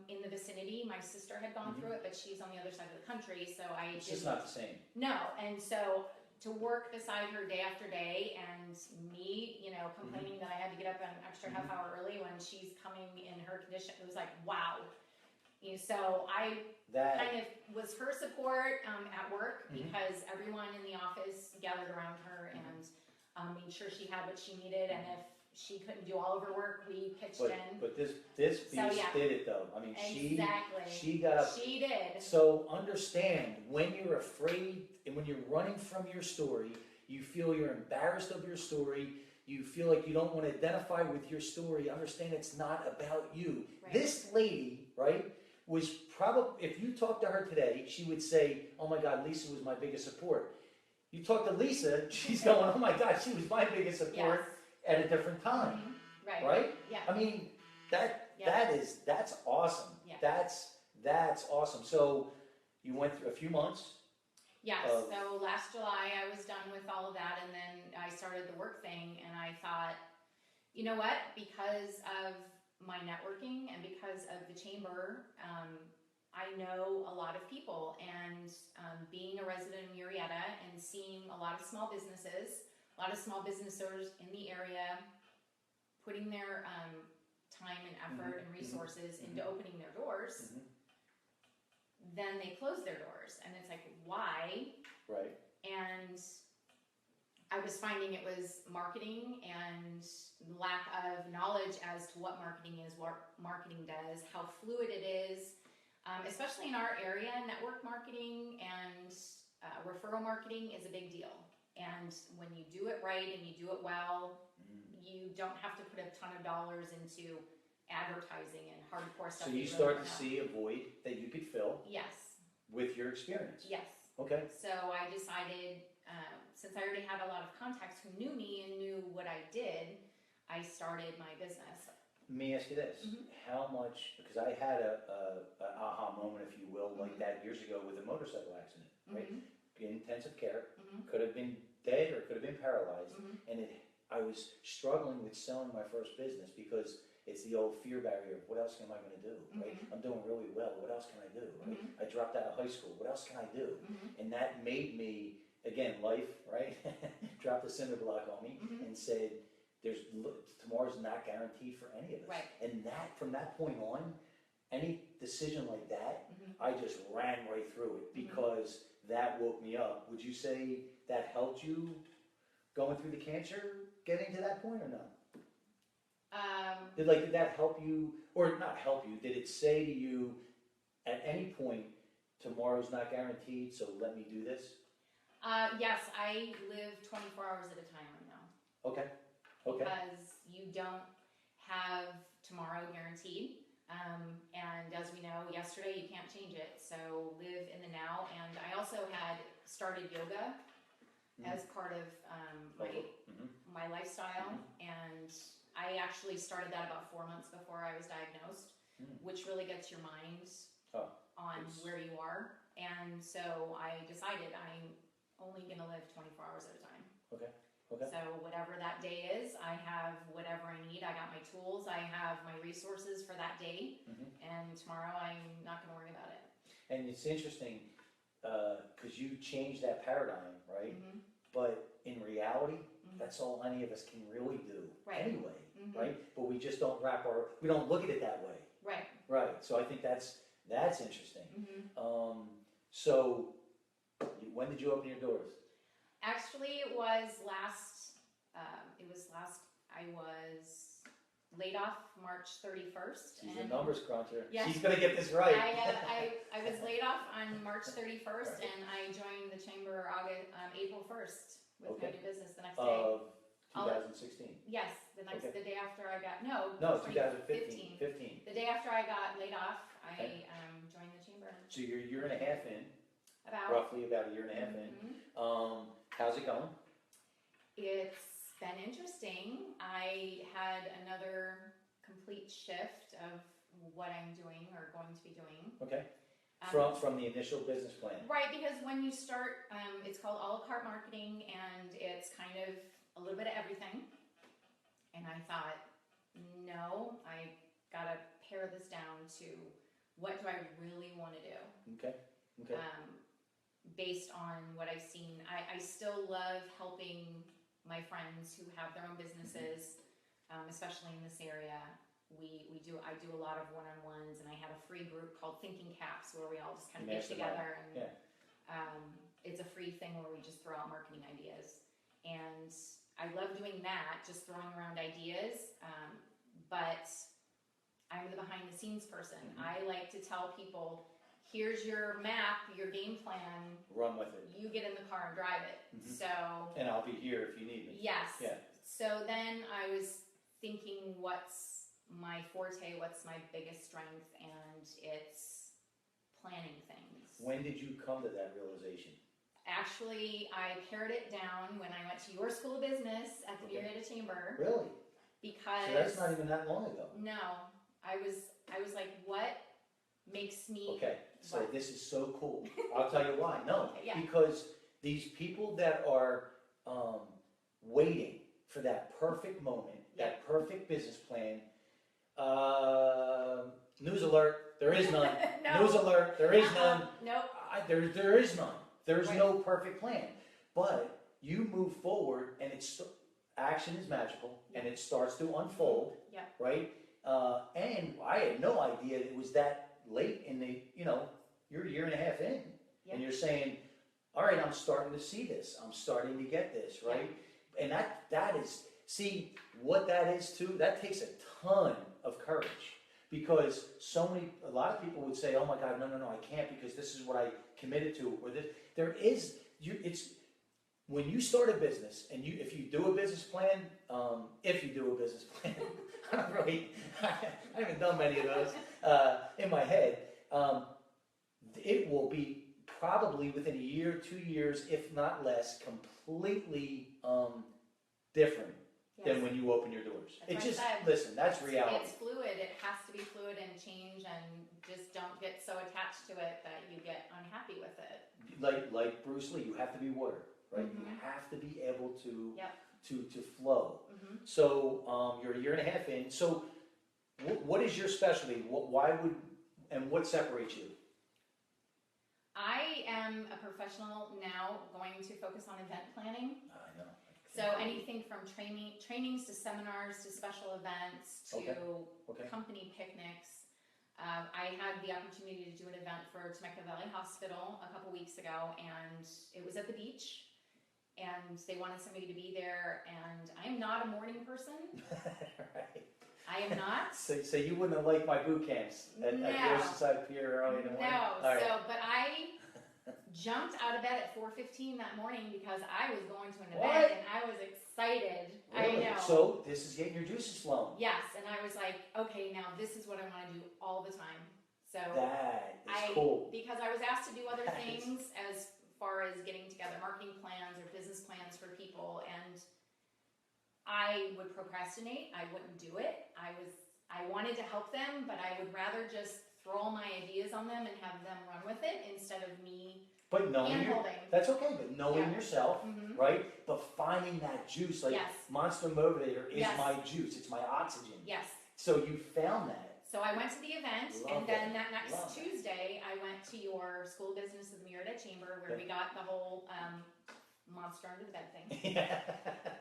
In the vicinity, my sister had gone through it, but she's on the other side of the country, so It's just not the same. No, and so to work beside her day after day, and me, complaining that I had to get up an extra half hour early when she's coming in her condition, it was like, wow. So I kind of was her support at work because everyone in the office gathered around her and made sure she had what she needed, and if she couldn't do all of her work, we pitched in. But this beast did it though. I mean, she got up. She did. So understand, when you're afraid and when you're running from your story, you feel you're embarrassed of your story, you feel like you don't want to identify with your story, understand it's not about you. Right. This lady, right, was probably, if you talk to her today, she would say, "Oh my God, Lisa was my biggest support." You talk to Lisa, she's going, "Oh my God, she was my biggest support." Yes. At a different time, right? Yeah. I mean, that's awesome. Yeah. That's awesome. So you went through a few months. Yes. So last July I was done with all of that, and then I started the work thing, and I thought, you know what? Because of my networking and because of the chamber, I know a lot of people, and being a resident of Marietta and seeing a lot of small businesses. A lot of small business owners in the area putting their time and effort and resources into opening their doors, then they close their doors. And it's like, why? Right. And I was finding it was marketing and lack of knowledge as to what marketing is, what marketing does, how fluid it is, especially in our area. Network marketing and referral marketing is a big deal. And when you do it right and you do it well, you don't have to put a ton of dollars into advertising and hardcore stuff. So you start to see a void that you could fill. Yes. With your experience. Yes. Okay. So I decided, since I already had a lot of contacts who knew me and knew what I did, I started my business. Let me ask you this: how much? Because I had a aha moment, if you will, like that years ago with a motorcycle accident, right? Intensive care, could have been dead or could have been paralyzed, and I was struggling with selling my first business because It's the old fear barrier of what else am I going to do, right? I'm doing really well. What else can I do, right? I dropped out of high school. What else can I do? And that made me, again, life, right? Dropped a cinder block on me and said, tomorrow's not guaranteed for any of us. Right. And from that point on, any decision like that, I just ran right through it because that woke me up. Would you say that helped you going through the cancer, getting to that point, or no? Did that help you, or not help you? Did it say to you at any point, tomorrow's not guaranteed, so let me do this? Yes, I live 24 hours at a time right now. Okay. Because you don't have tomorrow guaranteed. And as we know, yesterday you can't change it. So live in the now. And I also had started yoga as part of my lifestyle. And I actually started that about 4 months before I was diagnosed, which really gets your mind on where you are. And so I decided I'm only going to live 24 hours at a time. Okay. So whatever that day is, I have whatever I need. I got my tools. I have my resources for that day. And tomorrow I'm not going to worry about it. And it's interesting because you changed that paradigm, right? But in reality, that's all any of us can really do anyway, right? But we just don't we don't look at it that way. Right. Right. So I think that's interesting. So when did you open your doors? Actually, it was I was laid off March 31st. She's a numbers cruncher. Yes. She's going to get this right. I was laid off on March 31st, and I joined the chamber April 1st with my new business the next day. Of 2016. Yes, the day after I got, 2015. The day after I got laid off, I joined the chamber. So you're a year and a half in. Roughly about a year and a half in. How's it going? It's been interesting. I had another complete shift of what I'm doing or going to be doing. Okay. From the initial business plan. Right, because when you start, it's called a la carte marketing, and it's kind of a little bit of everything. And I thought, no, I gotta pare this down to what do I really want to do. Okay. Based on what I've seen, I still love helping my friends who have their own businesses, especially in this area. I do a lot of one-on-ones, and I have a free group called Thinking Caps where we all just kind of get together, and it's a free thing where we just throw out marketing ideas. And I love doing that, just throwing around ideas, but I'm the behind-the-scenes person. I like to tell people, here's your map, your game plan. Run with it. You get in the car and drive it. And I'll be here if you need me. Yes. Yeah. So then I was thinking, what's my forte? What's my biggest strength? And it's planning things. When did you come to that realization? Actually, I pared it down when I went to your school of business at the Murrieta Chamber. Really? Because so that's not even that long ago. No, I was like, what makes me? Okay, so this is so cool. I'll tell you why. No, yeah. Because these people that are waiting for that perfect moment, that perfect business plan. News alert: there is none. No. News alert: there is none. Nope. There is none. There's no perfect plan. But you move forward, and action is magical, and it starts to unfold. Yeah. Right. And I had no idea it was that late in the, you're a year and a half in, and you're saying, all right, I'm starting to see this. I'm starting to get this, right? Yeah. And that is, see, what that is too, that takes a ton of courage, because a lot of people would say, oh my God, no, I can't, because this is what I committed to, or this, when you start a business, and if you do a business plan, I haven't done many of those in my head. It will be probably within a year, 2 years, if not less, completely different than when you open your doors. Listen, that's reality. It's fluid. It has to be fluid and change, and just don't get so attached to it that you get unhappy with it. Like Bruce Lee, you have to be water, right? You have to be able to flow. So you're a year and a half in. So what is your specialty? Why would, and what separates you? I am a professional now going to focus on event planning. I know. So anything from trainings to seminars to special events to company picnics. I had the opportunity to do an event for Temecula Valley Hospital a couple weeks ago, and it was at the beach, and they wanted somebody to be there, and I am not a morning person. Right. I am not. So you wouldn't have liked my boot camps at Oceanside Pier early in the morning? No, Right. but I jumped out of bed at 4:15 that morning because I was going to an event and I was excited. Really? I know. So this is getting your juices flowing. Yes, and I was like, okay, now this is what I want to do all the time. So that is cool. Because I was asked to do other things as far as getting together marketing plans or business plans for people, and I would procrastinate. I wouldn't do it. I wanted to help them, but I would rather just throw all my ideas on them and have them run with it instead of me hand-holding. That's okay, but knowing yourself, right? But finding that juice, like Monster Motivator is my juice. It's my oxygen. Yes. So you found that. So I went to the event, and then that next Tuesday, I went to your School of Business of the Murrieta Chamber, where we got the whole monster under the bed thing.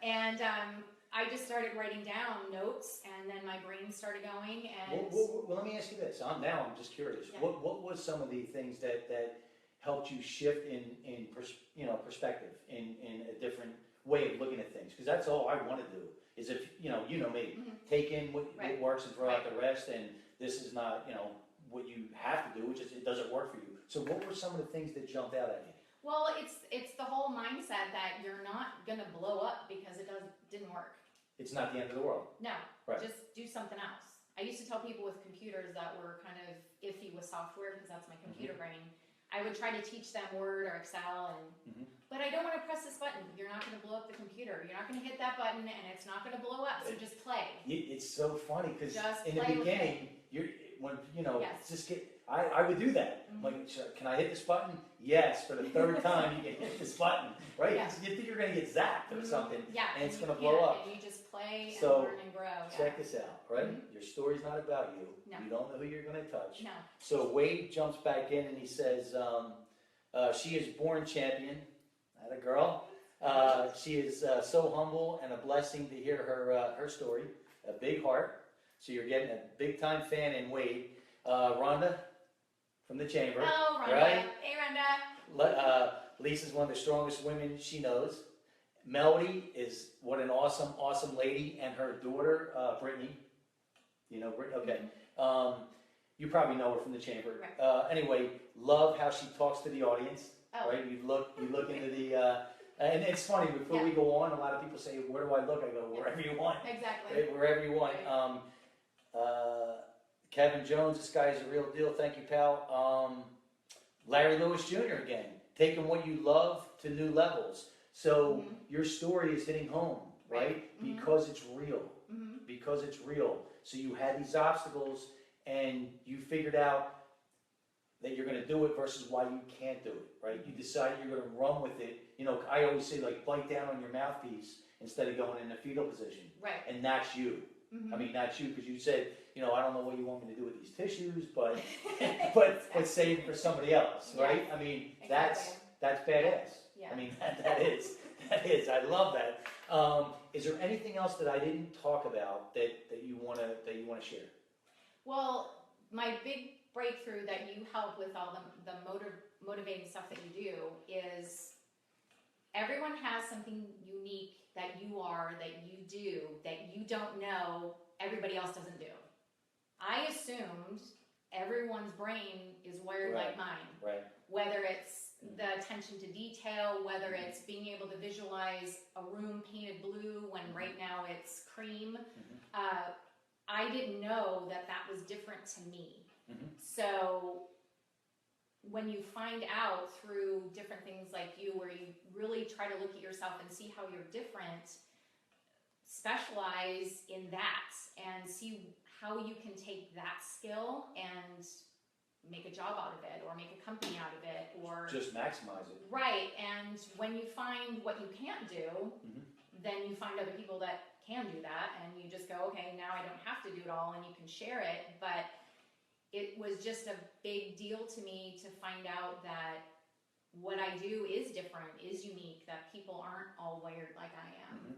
And I just started writing down notes, and then my brain started going. And well, let me ask you this. I'm just curious. Yeah. What was some of the things that helped you shift in perspective, in a different way of looking at things? Because that's all I want to do. Is if you know me, take in what works and throw out the rest. And this is not what you have to do. It doesn't work for you. So what were some of the things that jumped out at you? Well, it's the whole mindset that you're not gonna blow up because it didn't work. It's not the end of the world. No, right. Just do something else. I used to tell people with computers that were kind of iffy with software, because that's my computer brain. I would try to teach them Word or Excel, but I don't want to press this button. You're not going to blow up the computer. You're not going to hit that button, and it's not going to blow up. So just play. It's so funny because in the play beginning, I would do that. Like, can I hit this button? Yes. For the third time, you can hit this button, right? Yeah. You think you're going to get zapped or something, and it's going to blow blow up. And you just play and So, learn and grow. Check this out, right? Your story's not about you. No. You don't know who you're going to touch. No. So Wade jumps back in and he says, she is born champion. That a girl. She is so humble and a blessing to hear her story. A big heart. So you're getting a big time fan in Wade. Rhonda from the chamber. Oh, Rhonda. Right? Hey, Rhonda. Lisa's one of the strongest women she knows. Melody is what an awesome lady, and her daughter, Brittany. You know Brittany? Okay. You probably know her from the chamber. Right. Anyway, love how she talks to the audience. Oh. Right? You look into the, and it's funny, before we go on, a lot of people say, where do I look? I go, wherever you want. Exactly. Right? Wherever you want. Right. Kevin Jones, this guy is a real deal. Thank you, pal. Larry Lewis Jr. again, taking what you love to new levels. So your story is hitting home, right? Because it's real. Because it's real. So you had these obstacles, and you figured out that you're going to do it versus why you can't do it, right? You decided you're going to run with it. I always say, like, bite down on your mouthpiece instead of going in a fetal position. Right. And that's you. I mean, that's you, because you said, I don't know what you want me to do with these tissues, but but save it for somebody else, right? I mean, that's badass. Yeah. I mean, that is. I love that. Is there anything else that I didn't talk about that you want to share? Well, my big breakthrough that you help with all the motivating stuff that you do is everyone has something unique that you do that you don't know everybody else doesn't do. I assumed everyone's brain is wired like mine. Right. Whether it's the attention to detail, whether it's being able to visualize a room painted blue when right now it's cream. I didn't know that was different to me. So when you find out through different things like you, where you really try to look at yourself and see how you're different, specialize in that and see how you can take that skill and make a job out of it, or make a company out of it, or just maximize it. Right. And when you find what you can't do, then you find other people that can do that, and you just go, okay, now I don't have to do it all, and you can share it. But it was just a big deal to me to find out that what I do is different, is unique, that people aren't all wired like I am.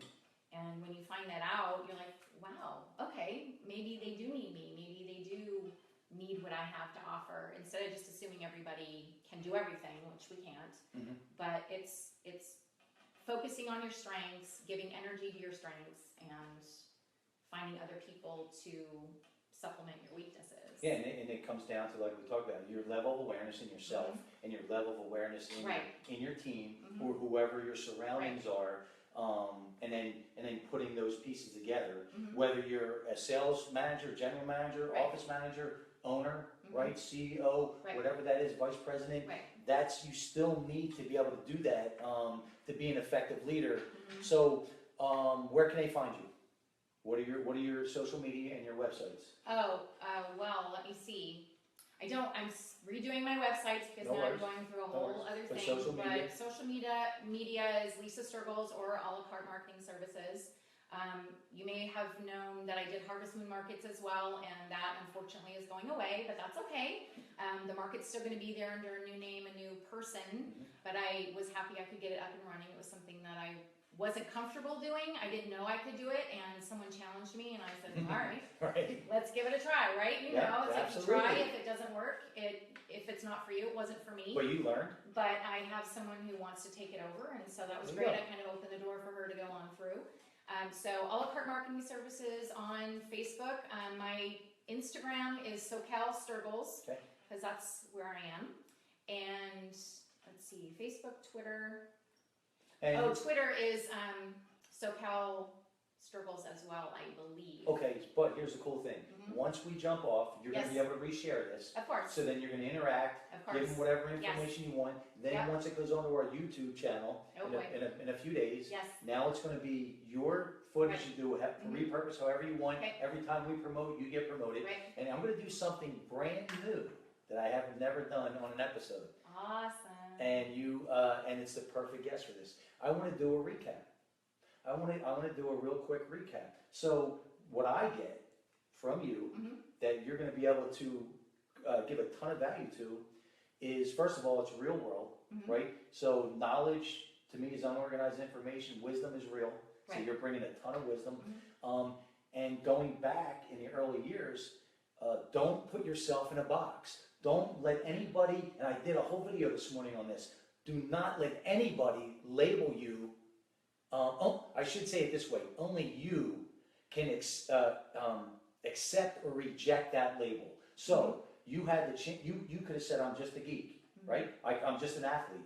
And when you find that out, you're like, wow, okay, maybe they do need me. Maybe they do need what I have to offer, instead of just assuming everybody can do everything, which we can't. But it's focusing on your strengths, giving energy to your strengths, and finding other people to supplement your weaknesses. Yeah, and it comes down to, like we talked about, your level of awareness in yourself and your level of awareness in your team or whoever your surroundings are, and then putting those pieces together. Whether you're a sales manager, general manager, office manager, owner, right, CEO, whatever that is, vice president. That's, you still need to be able to do that to be an effective leader. So, where can they find you? What are your social media and your websites? Well, let me see. I'm redoing my websites because now I'm going through a whole other thing. Social media? But social media is Lisa Stergulz or a la carte marketing services. You may have known that I did Harvest Moon markets as well, and that unfortunately is going away, but that's okay. The market's still going to be there under a new name, a new person, but I was happy I could get it up and running. It was something that I wasn't comfortable doing. I didn't know I could do it, and someone challenged me, and I said, all right, let's give it a try, right? You know, it's like you try, if it doesn't work, if it's not for you, it wasn't for me. But you learned. But I have someone who wants to take it over, and so that was great. I kind of opened the door for her to go on through. So a la carte marketing services on Facebook. My Instagram is Stergulz, because that's where I am. And let's see, Facebook, Twitter. And Twitter is Stergulz as well, I believe. Okay, but here's the cool thing. Once we jump off, you're going to be able to reshare this. Of course. So then you're going to interact, give them whatever information you want. Then once it goes onto our YouTube channel in a few days, now it's going to be your footage you do, repurpose however you want. Every time we promote, you get promoted. And I'm going to do something brand new that I have never done on an episode. Awesome. And and it's the perfect guest for this. I want to do a recap. I want to do a real quick recap. So what I get from you that you're going to be able to give a ton of value to is, first of all, it's real world, right? So knowledge to me is unorganized information. Wisdom is real. So you're bringing a ton of wisdom. And going back in the early years, don't put yourself in a box. Don't let anybody, and I did a whole video this morning on this, do not let anybody label you. I should say it this way, only you can accept or reject that label. So you had the chance, you could have said, I'm just a geek, right? I'm just an athlete,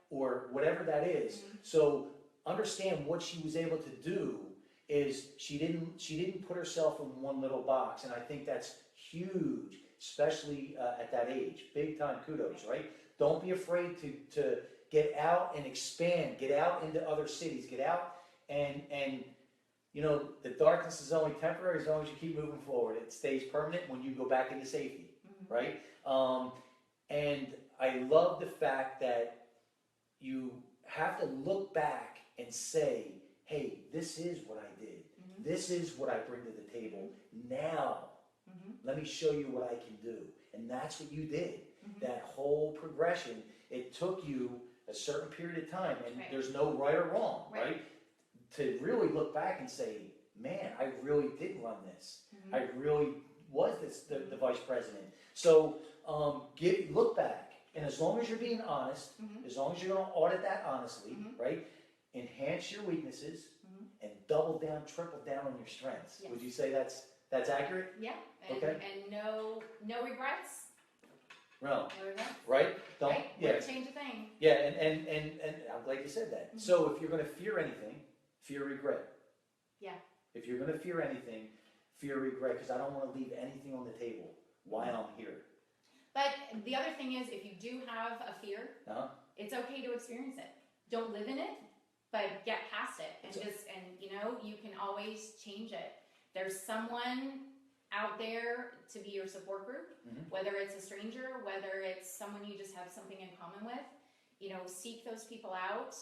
or whatever that is. So understand what she was able to do is she didn't put herself in one little box, and I think that's huge, especially at that age. Big time kudos, right? Don't be afraid to get out and expand, get out into other cities, get out and you know, the darkness is only temporary as long as you keep moving forward. It stays permanent when you go back into safety, right? And I love the fact that you have to look back and say, hey, this is what I did. This is what I bring to the table. Now, let me show you what I can do. And that's what you did. That whole progression, it took you a certain period of time, and there's no right or wrong, right? To really look back and say, man, I really did run this. I really was the vice president. So look back, and as long as you're being honest, as long as you're going to audit that honestly, right? Enhance your weaknesses and double down, triple down on your strengths. Would you say that's accurate? Yeah. And no regrets. No. Right? Don't. Wouldn't change a thing. Yeah, and I'm glad you said that. So if you're going to fear anything, fear regret. Yeah. If you're going to fear anything, fear regret, because I don't want to leave anything on the table while I'm here. But the other thing is, if you do have a fear, it's okay to experience it. Don't live in it, but get past it, and you know, you can always change it. There's someone out there to be your support group, whether it's a stranger, whether it's someone you just have something in common with. You know, seek those people out,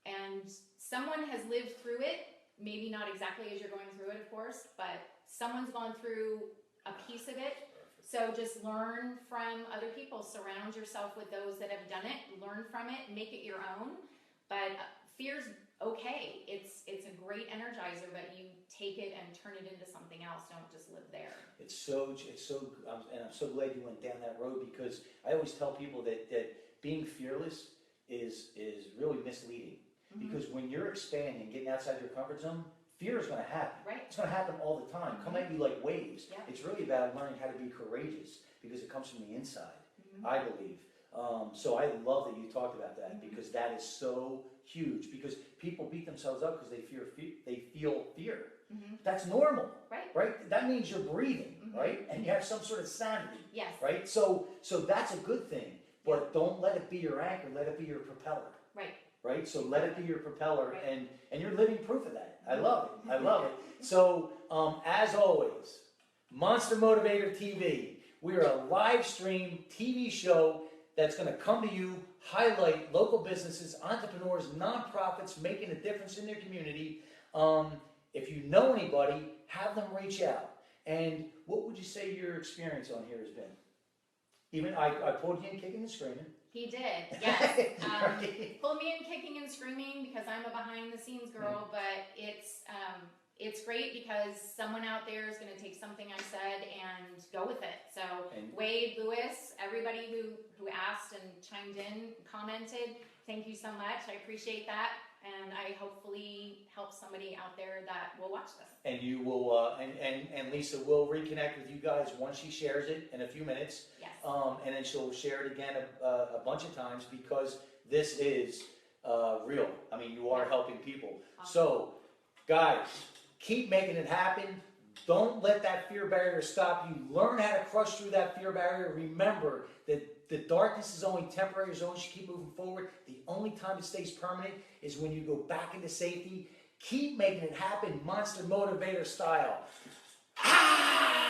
and someone has lived through it maybe not exactly as you're going through it, of course, but someone's gone through a piece of it. So just learn from other people. Surround yourself with those that have done it. Learn from it. Make it your own. But fear's okay. It's a great energizer, but you take it and turn it into something else. Don't just live there. It's so, and I'm so glad you went down that road, because I always tell people that being fearless is really misleading. Because when you're expanding, getting outside your comfort zone, fear is going to happen. Right. It's going to happen all the time. Come at you like waves. Yeah. It's really about learning how to be courageous, because it comes from the inside, I believe. So I love that you talked about that, because that is so huge. Because people beat themselves up because they feel fear. That's normal, right? That means you're breathing, right? And you have some sort of sanity, Yes. right? So that's a good thing. But don't let it be your anchor. Let it be your propeller. Right. Right? So let it be your propeller, and you're living proof of that. I love it. I love it. So, as always, Monster Motivator TV. We are a live stream TV show that's going to come to you, highlight local businesses, entrepreneurs, nonprofits making a difference in their community. If you know anybody, have them reach out. And what would you say your experience on here has been? Even I pulled you in kicking and screaming. He did, yes. Pulled me in kicking and screaming because I'm a behind-the-scenes girl, but it's great because someone out there is going to take something I said and go with it. So Wade, Lewis, everybody who asked and chimed in, commented, thank you so much. I appreciate that, and I hopefully help somebody out there that will watch this. And you will, and Lisa will reconnect with you guys once she shares it in a few minutes. Yes. And then she'll share it again a bunch of times, because this is real. I mean, you are helping people. Awesome. So, guys, keep making it happen. Don't let that fear barrier stop you. Learn how to crush through that fear barrier. Remember that the darkness is only temporary, as long as you keep moving forward. The only time it stays permanent is when you go back into safety. Keep making it happen, Monster Motivator style. Ah!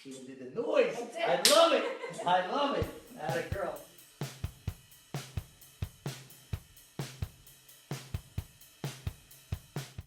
She even did the noise. I love it. I love it. Atta girl.